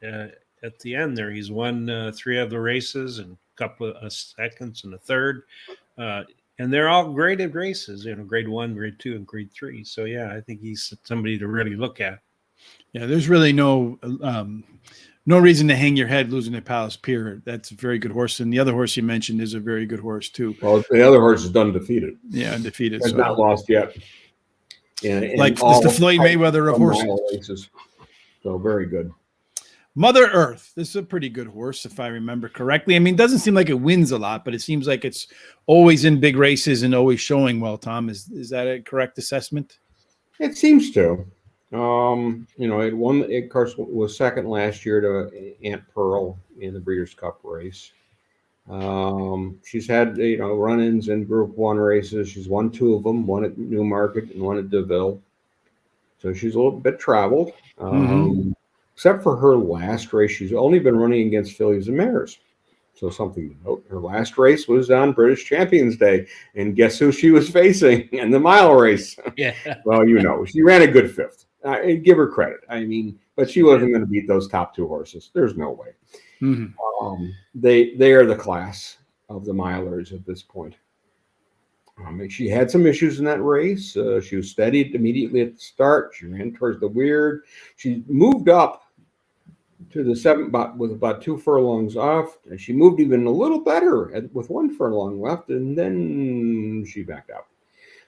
end there. He's won 3 of the races and a couple of seconds and a third. And they're all graded races, grade 1, grade 2, and grade 3. So, yeah, I think he's somebody to really look at. Yeah, there's really no reason to hang your head losing to Palace Pier. That's a very good horse. And the other horse you mentioned is a very good horse, too. Well, the other horse is undefeated. Yeah, undefeated. Has not lost yet. Like Mr. Floyd Mayweather of horses. Races. So, very good. Mother Earth. This is a pretty good horse, if I remember correctly. I mean, it doesn't seem like it wins a lot, but it seems like it's always in big races and always showing well, Tom. Is that a correct assessment? It seems to. It won. It, of course, was second last year to Aunt Pearl in the Breeders' Cup race. She's had run-ins in Group 1 races. She's won 2 of them, one at Newmarket and one at Deauville. So she's a little bit traveled. Except for her last race, she's only been running against fillies and mares. So something to note. Her last race was on British Champions Day, and guess who she was facing in the mile race? Yeah. Well, she ran a good 5th. Give her credit. I mean, but she wasn't going to beat those top 2 horses. There's no way. They are the class of the milers at this point. She had some issues in that race. She was steadied immediately at the start. She ran towards the weird. She moved up to the 7th with about 2 furlongs off. And she moved even a little better with 1 furlong left, and then she backed out.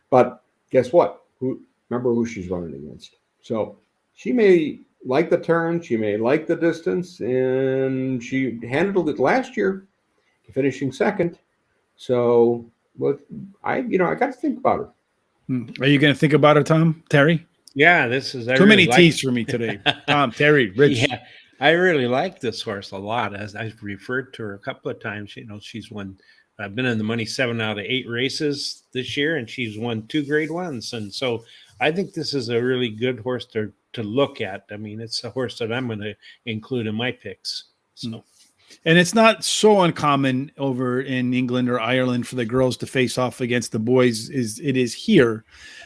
But guess what? Remember who she's running against. So she may like the turn, she may like the distance, and she handled it last year, finishing second. So, I got to think about her. Are you going to think about her, Tom? Terry? Yeah, this is too many T's for me today. Tom, Terry, Rich. Yeah, I really like this horse a lot. As I've referred to her a couple of times, she's won. I've been in the money 7 out of 8 races this year, and she's won 2 grade 1s. And so I think this is a really good horse to look at. I mean, it's a horse that I'm going to include in my picks. So. And it's not so uncommon over in England or Ireland for the girls to face off against the boys. It is here,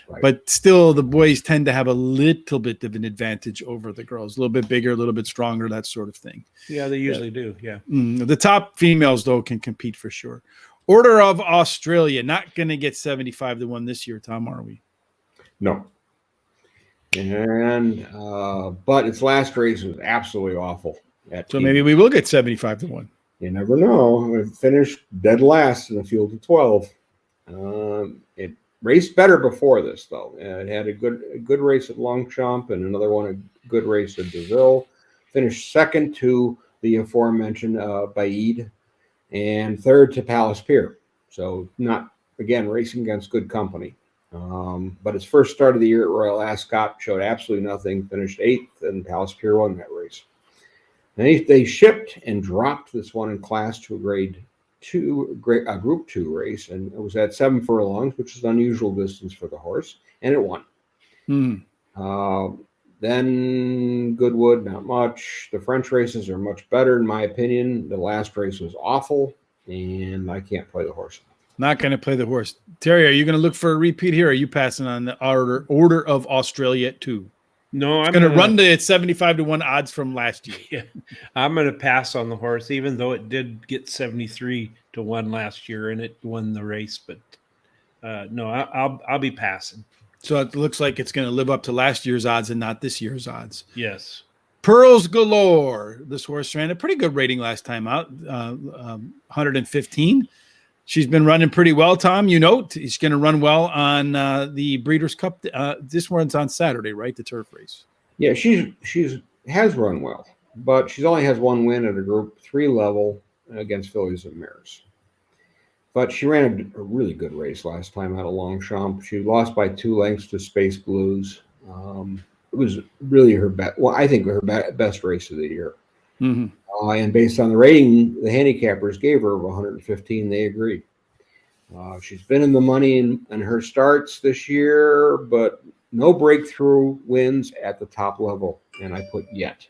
right. But still the boys tend to have a little bit of an advantage over the girls, a little bit bigger, a little bit stronger, that sort of thing. Yeah, they usually do. Yeah. The top females though can compete for sure. Order of Australia, not going to get 75 to 1 this year, Tom, are we? No. And but its last race was absolutely awful. So maybe we will get 75 to 1. You never know. It finished dead last in a field of 12. It raced better before this, though. It had a good race at Longchamp and another one, a good race at Deauville. Finished second to the aforementioned Baid and third to Palace Pier. So not, again, racing against good company. But its first start of the year at Royal Ascot showed absolutely nothing, finished 8th, and Palace Pier won that race. And they shipped and dropped this one in class to a Group 2 race, and it was at 7 furlongs, which is an unusual distance for the horse, and it won. Then Goodwood, not much. The French races are much better, in my opinion. The last race was awful, and I can't play the horse. Not going to play the horse. Terry, are you going to look for a repeat here? Or are you passing on the Order of Australia at 2? No, I'm going to run to 75 to 1 odds from last year. Yeah, I'm going to pass on the horse, even though it did get 73 to 1 last year and it won the race. But no, I'll be passing. So it looks like it's going to live up to last year's odds and not this year's odds. Yes. Pearls Galore. This horse ran a pretty good rating last time out, 115. She's been running pretty well, Tom. You know, she's going to run well on the Breeders' Cup. This one's on Saturday, right? The turf race. Yeah, she's has run well, but she only has one win at a Group 3 level against fillies and mares. But she ran a really good race last time out of Longchamp. She lost by 2 lengths to Space Blues. It was really her best. Well, I think her best race of the year. Mm-hmm. And based on the rating the handicappers gave her of 115, they agreed. She's been in the money in her starts this year, but no breakthrough wins at the top level. And I put yet,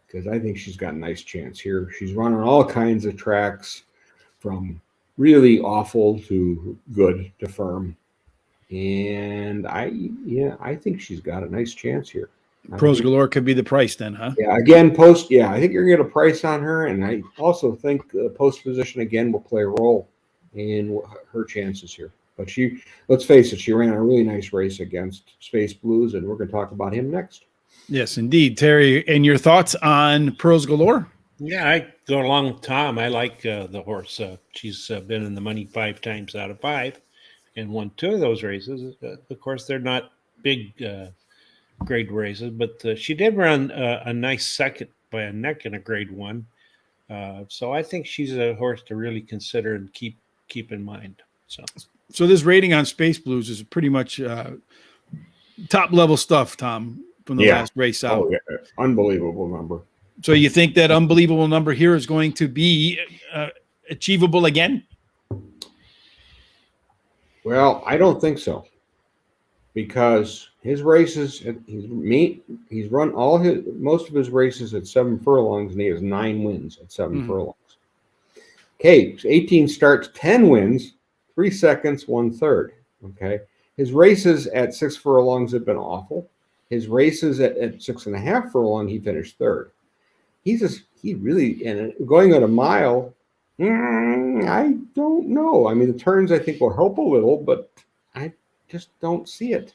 because I think she's got a nice chance here. She's running all kinds of tracks, from really awful to good to firm. And I think she's got a nice chance here. Pearls Galore could be the price then, huh? Yeah, again, I think you're going to get a price on her, and I also think the post position again will play a role in her chances here. But let's face it, she ran a really nice race against Space Blues, and we're going to talk about him next. Yes, indeed. Terry, and your thoughts on Pearls Galore? Yeah, I go along with Tom. I like the horse. She's been in the money 5 times out of 5 and won 2 of those races. Of course, they're not big grade races, but she did run a nice second by a neck in a grade 1. So I think she's a horse to really consider and keep in mind. So this rating on Space Blues is pretty much top level stuff, Tom, from the last race out. Oh, yeah. Unbelievable number. So you think that unbelievable number here is going to be achievable again? Well, I don't think so, because his races, he's run most of his races at 7 furlongs, and he has 9 wins at 7 furlongs. Okay, 18 starts, 10 wins, 3 seconds, 1/3. Okay, his races at 6 furlongs have been awful. His races at 6.5 furlong, he finished 3rd. He really, and going at a mile, I don't know. I mean, the turns I think will help a little, but I just don't see it.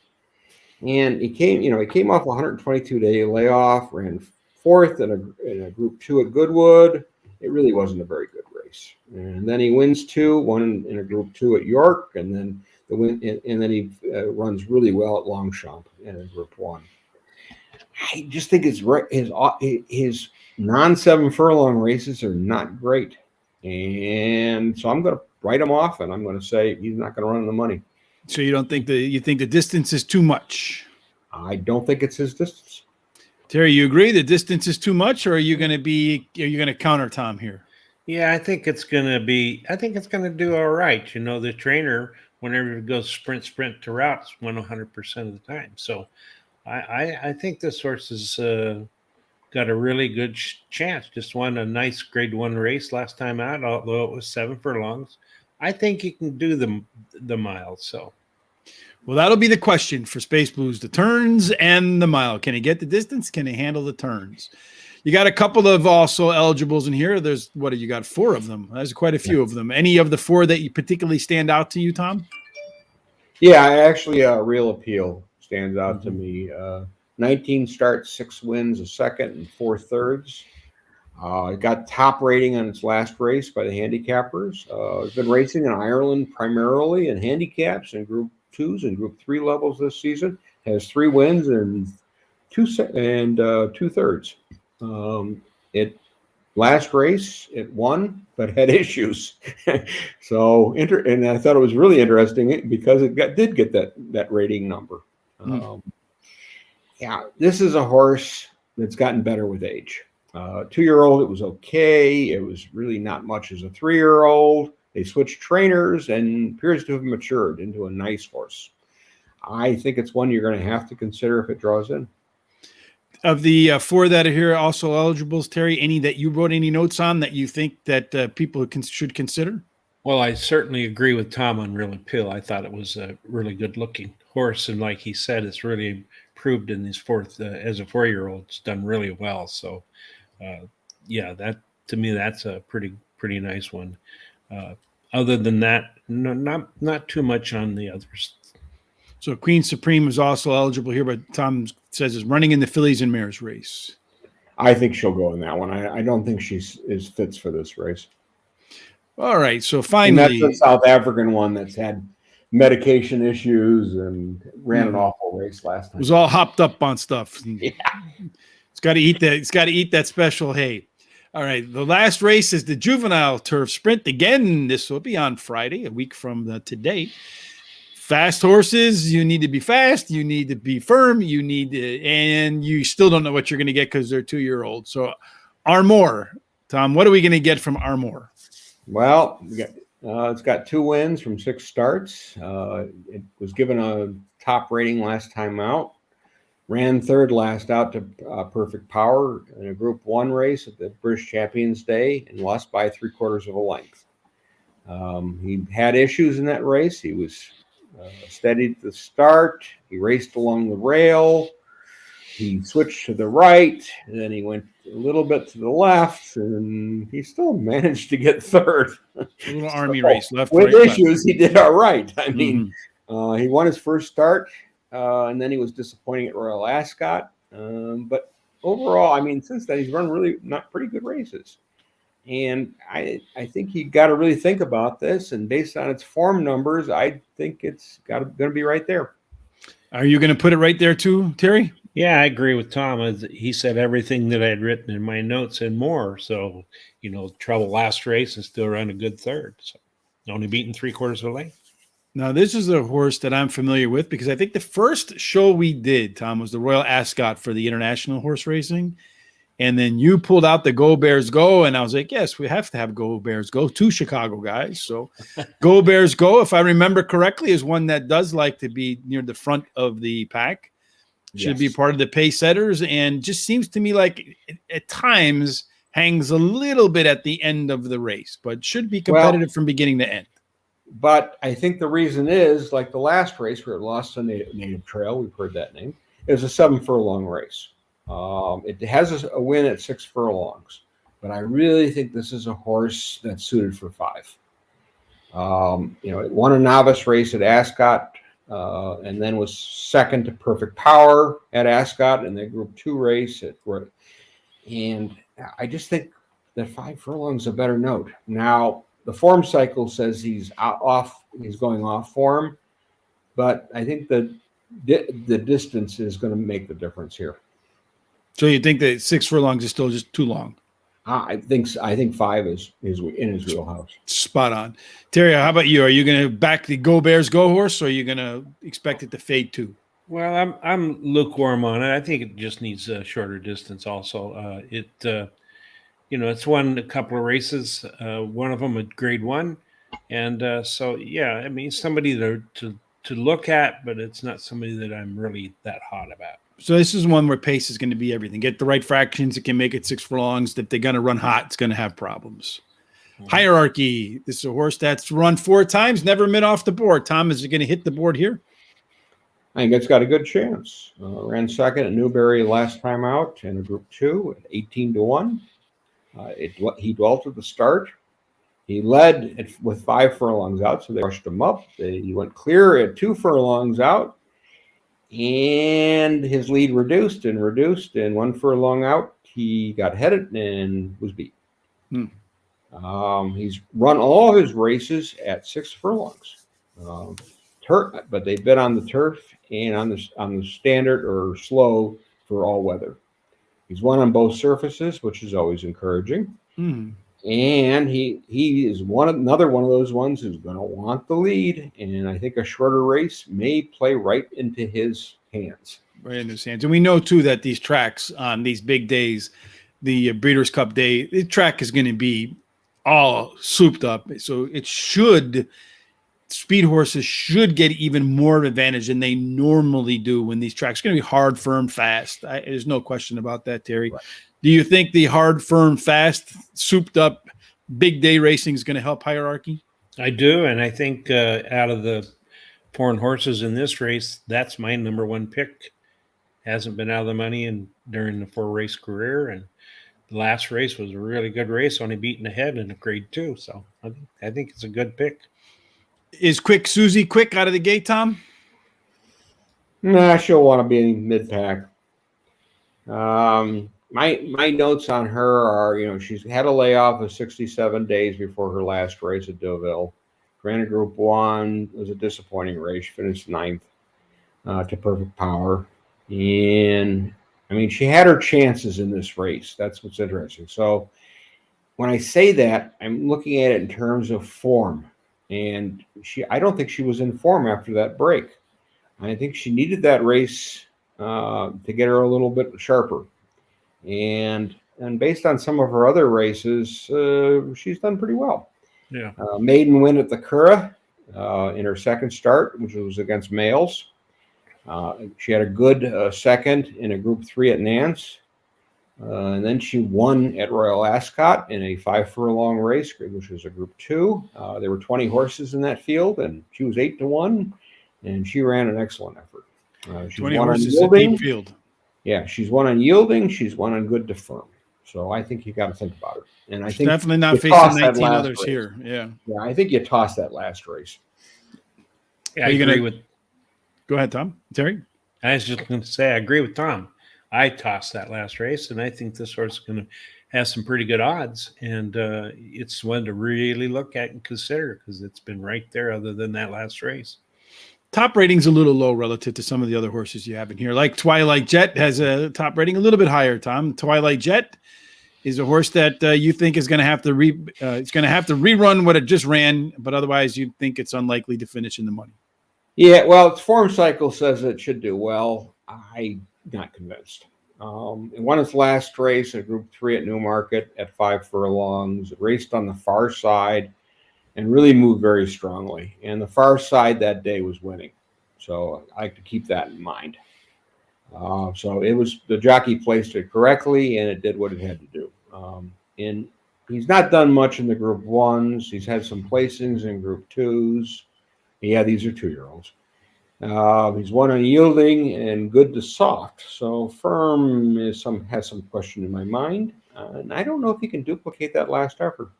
And he came off a 122-day layoff, ran 4th in a Group 2 at Goodwood. It really wasn't a very good race. And then he wins 2, one in a Group 2 at York, and then he runs really well at Longchamp in a Group 1. I just think his non-7 furlong races are not great. And so I'm going to write him off, and I'm going to say he's not going to run the money. So you think the distance is too much? I don't think it's his distance. Terry, you agree the distance is too much, or are you going to counter Tom here? Yeah, I think it's going to do all right. You know, the trainer, whenever it goes sprint to routes, won 100% of the time. So I think this horse has got a really good chance. Just won a nice grade 1 race last time out, although it was 7 furlongs. I think he can do the mile. So, well, that'll be the question for Space Blues: the turns and the mile. Can he get the distance? Can he handle the turns? You got a couple of also eligibles in here. There's you got 4 of them. There's quite a few of them. Any of the 4 that you particularly stand out to you, Tom? Yeah, actually, Real Appeal stands out to me. 19 starts, 6 wins, a second, and 4/3. It got top rating on its last race by the handicappers. It's been racing in Ireland primarily in handicaps and Group 2s and Group 3 levels this season. Has 3 wins and 2/3. It last race it won, but had issues. So and I thought it was really interesting because it did get that rating number. Yeah, this is a horse that's gotten better with age. 2-year-old, it was okay. It was really not much as a 3-year-old. They switched trainers and appears to have matured into a nice horse. I think it's one you're going to have to consider if it draws in. Of the 4 that are here also eligibles, Terry, any that you wrote any notes on that you think that people should consider? Well, I certainly agree with Tom on Real Appeal. I thought it was a really good looking horse. And like he said, it's really improved in his as a 4-year-old. It's done really well. So, yeah, that to me, that's a pretty nice one. Other than that, no, not too much on the others. So Queen Supreme is also eligible here, but Tom says is running in the fillies and mares race. I think she'll go in that one. I don't think she's fits for this race. All right, so finally, and that's the South African one that's had medication issues and ran an awful race last time. It was all hopped up on stuff. Yeah. It's got to eat that. It's got to eat that special hay. All right, the last race is the Juvenile Turf Sprint. Again, this will be on Friday, a week from today. Fast horses, you need to be fast, you need to be firm, and you still don't know what you're going to get because they're 2-year-old. So Armour, Tom, what are we going to get from Armour? Well, it's got 2 wins from 6 starts. It was given a top rating last time out. Ran 3rd last out to Perfect Power in a Group 1 race at the British Champions Day and lost by 3/4 of a length. He had issues in that race. He was steady at the start. He raced along the rail. He switched to the right, and then he went a little bit to the left, and he still managed to get 3rd. A little army race, left, with right, issues, left. He did all right. I mean, he won his first start, and then he was disappointing at Royal Ascot. But overall, I mean, since then, he's run really not pretty good races. And I think you got to really think about this. And based on its form numbers, I think it's going to be right there. Are you going to put it right there too, Terry? Yeah, I agree with Tom. He said everything that I had written in my notes and more. So, trouble last race and still run a good 3rd. So only beaten 3/4 of a length. Now, this is a horse that I'm familiar with because I think the first show we did, Tom, was the Royal Ascot for the International Horse Racing. And then you pulled out the Go Bears Go, and I was like, yes, we have to have Go Bears Go. 2 Chicago guys. So Go Bears Go, if I remember correctly, is one that does like to be near the front of the pack. Should be part of the pace setters, and just seems to me like at times hangs a little bit at the end of the race, but should be competitive from beginning to end. But I think the reason is, like the last race where it lost to Native Trail, we've heard that name, it was a 7-furlong race. It has a win at 6 furlongs, but I really think this is a horse that's suited for 5. It won a novice race at Ascot, and then was second to Perfect Power at Ascot in the Group 2 race. And I just think that 5 furlongs is a better note. Now, the form cycle says he's going off form, but I think that the distance is going to make the difference here. So you think that 6 furlongs is still just too long? I think 5 is in his wheelhouse. Spot on. Terry, how about you? Are you going to back the Go Bears Go horse, or are you going to expect it to fade too? Well, I'm lukewarm on it. I think it just needs a shorter distance. Also, it's won a couple of races. One of them at Grade 1, and so yeah, I mean, somebody to look at, but it's not somebody that I'm really that hot about. So this is one where pace is going to be everything. Get the right fractions. It can make it 6 furlongs. If they're going to run hot, it's going to have problems. Hierarchy. This is a horse that's run 4 times, never been off the board. Tom, is it going to hit the board here? I think it's got a good chance. Ran second at Newbury last time out in a Group 2 at 18-1. He dwelt at the start. He led with 5 furlongs out, so they rushed him up. He went clear at 2 furlongs out. And his lead reduced, and 1 furlong out, he got headed and was beat. Hmm. He's run all of his races at 6 furlongs. But they've been on the turf and on the standard or slow for all weather. He's won on both surfaces, which is always encouraging. Hmm. And he is another one of those ones who's going to want the lead. And I think a shorter race may play right into his hands. Right in his hands. And we know, too, that these tracks on these big days, the Breeders' Cup Day, the track is going to be all souped up. So speed horses should get even more advantage than they normally do when these tracks are going to be hard, firm, fast. There's no question about that, Terry. Right. Do you think the hard, firm, fast, souped up big day racing is going to help hierarchy? I do, and I think out of the foreign horses in this race, that's my number one pick. Hasn't been out of the money during the 4-race career, and the last race was a really good race, only beaten ahead in a grade 2. So I think it's a good pick. Is Quick Susie quick out of the gate, Tom? Nah, she'll want to be in mid-pack. My notes on her are, she's had a layoff of 67 days before her last race at Deauville. Ran a Group 1. It was a disappointing race. She finished 9th to Perfect Power. And, she had her chances in this race. That's what's interesting. So when I say that, I'm looking at it in terms of form. And I don't think she was in form after that break. I think she needed that race to get her a little bit sharper. And based on some of her other races, she's done pretty well. Yeah. Maiden win at the Curragh in her second start, which was against males. She had a good second in a Group 3 at Nance. And then she won at Royal Ascot in a 5-furlong race, which was a Group 2. There were 20 horses in that field, and she was 8-1, and she ran an excellent effort. 20 horses at deep field. Yeah, she's won on yielding. She's won on good to firm. So I think you got to think about her. And I think definitely not facing 19 others race here. Yeah. Yeah, I think you toss that last race. Yeah, I agree with. Go ahead, Tom. Terry? I was just going to say I agree with Tom. I tossed that last race, and I think this horse is going to have some pretty good odds. And it's one to really look at and consider because it's been right there other than that last race. Top rating's a little low relative to some of the other horses you have in here. Like Twilight Jet has a top rating a little bit higher, Tom. Twilight Jet is a horse that you think is going to have to rerun what it just ran, but otherwise you think it's unlikely to finish in the money. Yeah, well, its form cycle says it should do well. I'm not convinced. It won its last race at Group 3 at Newmarket at 5 furlongs. It raced on the far side and really moved very strongly. And the far side that day was winning. So I like to keep that in mind. So it was the jockey placed it correctly, and it did what it had to do. And he's not done much in the Group 1s. He's had some placings in Group 2s. Yeah, these are 2-year-olds. He's won on yielding and good to soft. So firm has some question in my mind. And I don't know if he can duplicate that last effort.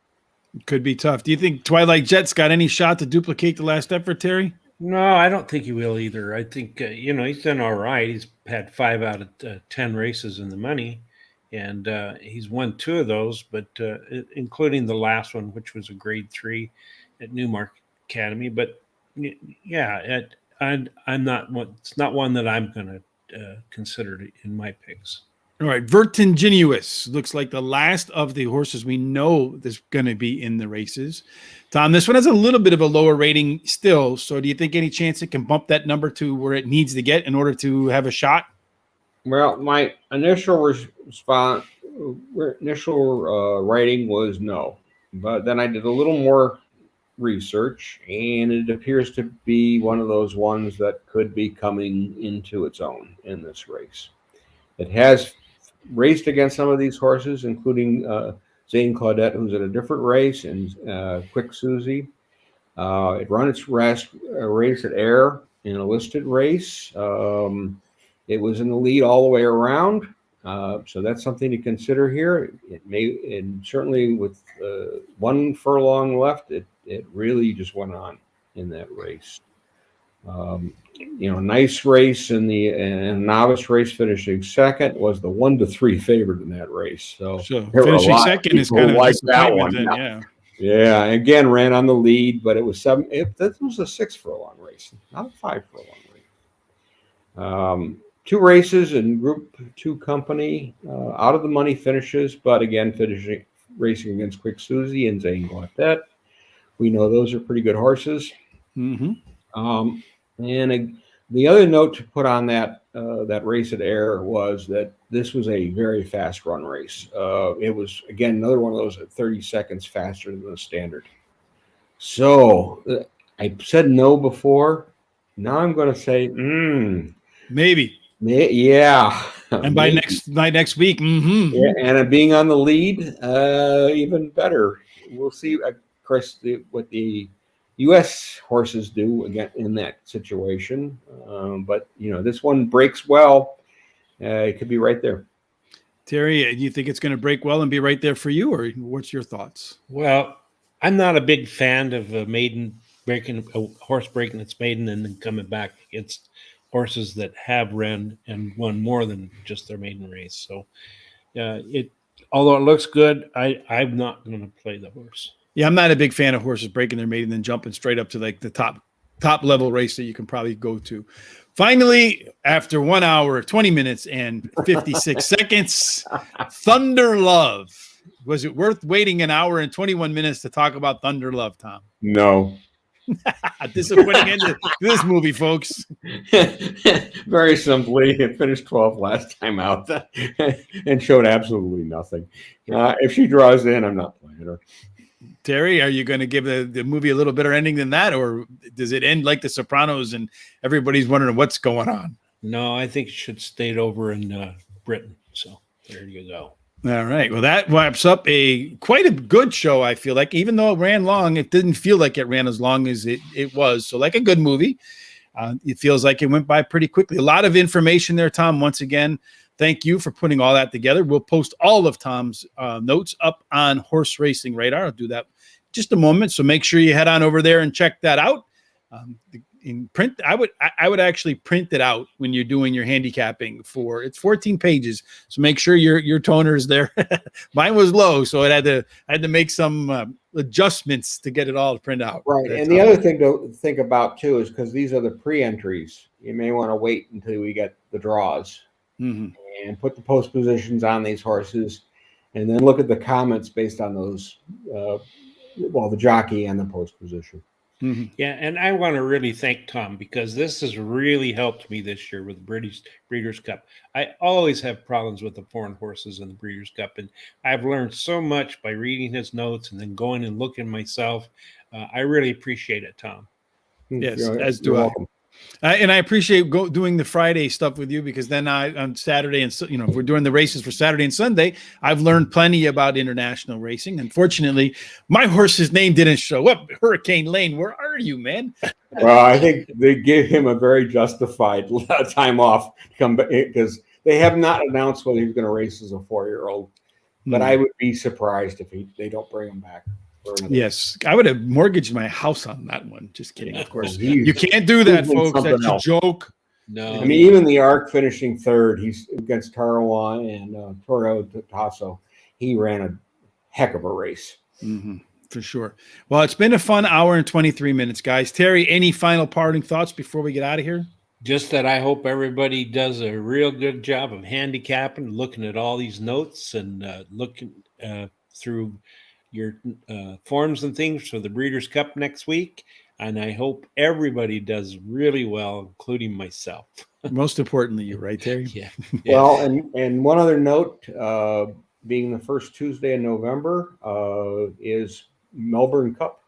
Could be tough. Do you think Twilight Jet's got any shot to duplicate the last effort, Terry? No, I don't think he will either. I think, he's done all right. He's had 5 out of 10 races in the money, and he's won 2 of those, but including the last one, which was a grade 3 at Newmarket Academy. But yeah, I'm not one. It's not one that I'm going to consider in my picks. All right, Vertiginius looks like the last of the horses we know that's going to be in the races. Tom, this one has a little bit of a lower rating still. So do you think any chance it can bump that number to where it needs to get in order to have a shot? Well, my initial rating was no. But then I did a little more research, and it appears to be one of those ones that could be coming into its own in this race. It has raced against some of these horses, including Zane Claudette, who's at a different race, and Quick Susie. It ran its race at Ayr in a listed race. It was in the lead all the way around, so that's something to consider here. It may, and certainly with 1 furlong left, it really just went on in that race. Nice race in the novice race, finishing second, was the 1-3 favorite in that race. So there were a finishing lot of second is people kind of a like that disappointment one. then, Yeah. yeah. Yeah, again, ran on the lead, but it was that was a 6 furlong race, not a 5 furlong race. 2 races in Group 2 company, out of the money finishes, but again, racing against Quick Susie and Zane Gaudet. We know those are pretty good horses. Mm-hmm. The other note to put on that race at Ayr was that this was a very fast run race. It was, again, another one of those at 30 seconds faster than the standard. So I said no before. Now I'm going to say, Maybe. yeah. And by next week, yeah, and being on the lead, even better. We'll see, of course, what the U.S. horses do again in that situation. But this one breaks well. It could be right there. Terry, do you think it's going to break well and be right there for you, or what's your thoughts? Well, I'm not a big fan of a horse breaking its maiden and then coming back against horses that have ran and won more than just their maiden race. So, although it looks good, I'm not going to play the horse. Yeah, I'm not a big fan of horses breaking their maiden and then jumping straight up to like the top level race that you can probably go to. Finally, after 1 hour, 20 minutes, and 56 seconds, Thunder Love. Was it worth waiting an hour and 21 minutes to talk about Thunder Love, Tom? No. Disappointing end to this movie, folks. Very simply, it finished 12th last time out and showed absolutely nothing. If she draws in, I'm not playing her. Terry, are you going to give the movie a little better ending than that, or does it end like The Sopranos and everybody's wondering what's going on? No, I think it should stay over in Britain. So there you go. All right. Well, that wraps up quite a good show, I feel like. Even though it ran long, it didn't feel like it ran as long as it was. So like a good movie, it feels like it went by pretty quickly. A lot of information there, Tom. Once again, thank you for putting all that together. We'll post all of Tom's notes up on Horse Racing Radar. I'll do that in just a moment. So make sure you head on over there and check that out. In print, I would actually print it out when you're doing your handicapping it's 14 pages. So make sure your toner is there. Mine was low, so I had to make some adjustments to get it all to print out. Right. And the other thing to think about too is because these are the pre-entries, you may want to wait until we get the draws and put the post positions on these horses, and then look at the comments based on those. The jockey and the post position. Mm-hmm. Yeah, and I want to really thank Tom because this has really helped me this year with the British Breeders' Cup. I always have problems with the foreign horses in the Breeders' Cup, and I've learned so much by reading his notes and then going and looking myself. I really appreciate it, Tom. Yes, as do I. And I appreciate doing the Friday stuff with you because then on Saturday and if we're doing the races for Saturday and Sunday, I've learned plenty about international racing. Unfortunately, my horse's name didn't show up. Hurricane Lane, where are you, man? Well, I think they gave him a very justified time off to come back because they have not announced whether he's going to race as a 4-year-old. But I would be surprised if they don't bring him back. Yes, I would have mortgaged my house on that one. Just kidding, of course. You can't do that, folks. That's a joke. No, I mean, even the ARC finishing third, he's against Tarawa and Toro Tasso. He ran a heck of a race. For sure. Well, it's been a fun hour and 23 minutes, guys. Terry, any final parting thoughts before we get out of here? Just that I hope everybody does a real good job of handicapping, looking at all these notes and looking through your forms and things for the Breeders' Cup next week. And I hope everybody does really well, including myself. Most importantly, you, right, Terry? Yeah. Well, and one other note, being the first Tuesday in November is Melbourne Cup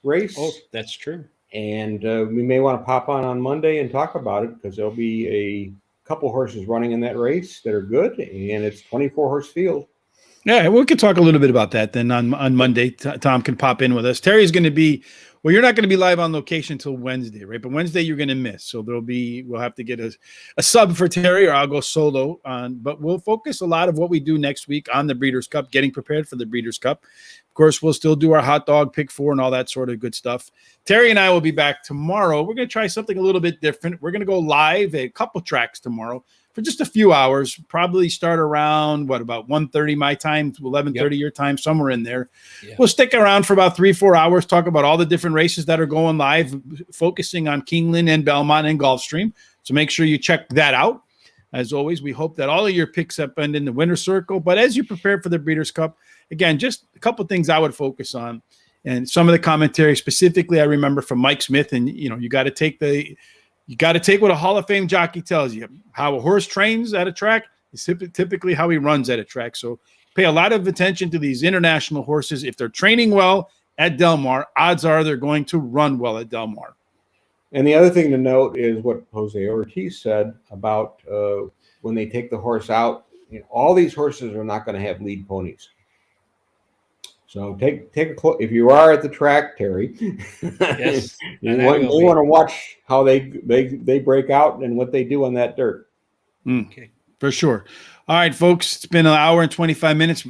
race. Oh, that's true. And we may want to pop on Monday and talk about it because there'll be a couple horses running in that race that are good, and it's 24-horse field. Yeah, we could talk a little bit about that then on Monday. Tom can pop in with us. Terry's going to be, well, you're not going to be live on location until Wednesday, right? But Wednesday you're going to miss. So we'll have to get a sub for Terry or I'll go solo on, but we'll focus a lot of what we do next week on the Breeders' Cup, getting prepared for the Breeders' Cup. Of course, we'll still do our hot dog, pick four, and all that sort of good stuff. Terry and I will be back tomorrow. We're going to try something a little bit different. We're going to go live at a couple tracks tomorrow for just a few hours. Probably start around, about 1:30 my time, 11:30 your time, somewhere in there. Yeah. We'll stick around for about 3-4 hours, talk about all the different races that are going live, focusing on Keeneland and Belmont and Gulfstream. So make sure you check that out. As always, we hope that all of your picks up end in the winner's circle. But as you prepare for the Breeders' Cup, again, just a couple of things I would focus on. And some of the commentary specifically I remember from Mike Smith. And, you got to take what a Hall of Fame jockey tells you. How a horse trains at a track is typically how he runs at a track. So pay a lot of attention to these international horses. If they're training well at Del Mar, odds are they're going to run well at Del Mar. And the other thing to note is what Jose Ortiz said about when they take the horse out. All these horses are not going to have lead ponies. So take a if you are at the track, Terry. Yes, you want to watch how they break out and what they do on that dirt. Okay, for sure. All right, folks, it's been an hour and 25 minutes.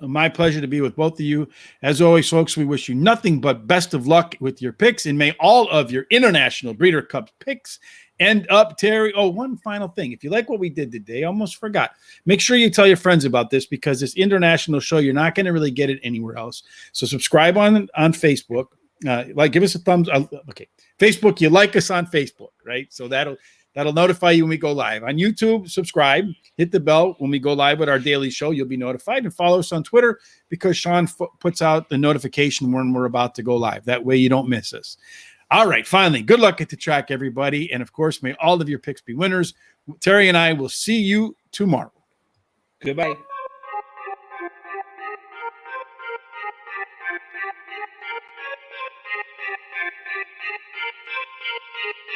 My pleasure to be with both of you. As always, folks, we wish you nothing but best of luck with your picks, and may all of your International Breeder Cup picks end up, Terry. Oh, one final thing. If you like what we did today, I almost forgot. Make sure you tell your friends about this, because this international show, you're not going to really get it anywhere else. So subscribe on Facebook. Give us a thumbs up. Okay. Facebook, you like us on Facebook, right? So that'll notify you when we go live. On YouTube, subscribe, hit the bell when we go live with our daily show. You'll be notified, and follow us on Twitter, because Sean puts out the notification when we're about to go live. That way you don't miss us. All right, finally, good luck at the track, everybody. And of course, may all of your picks be winners. Terry and I will see you tomorrow. Goodbye.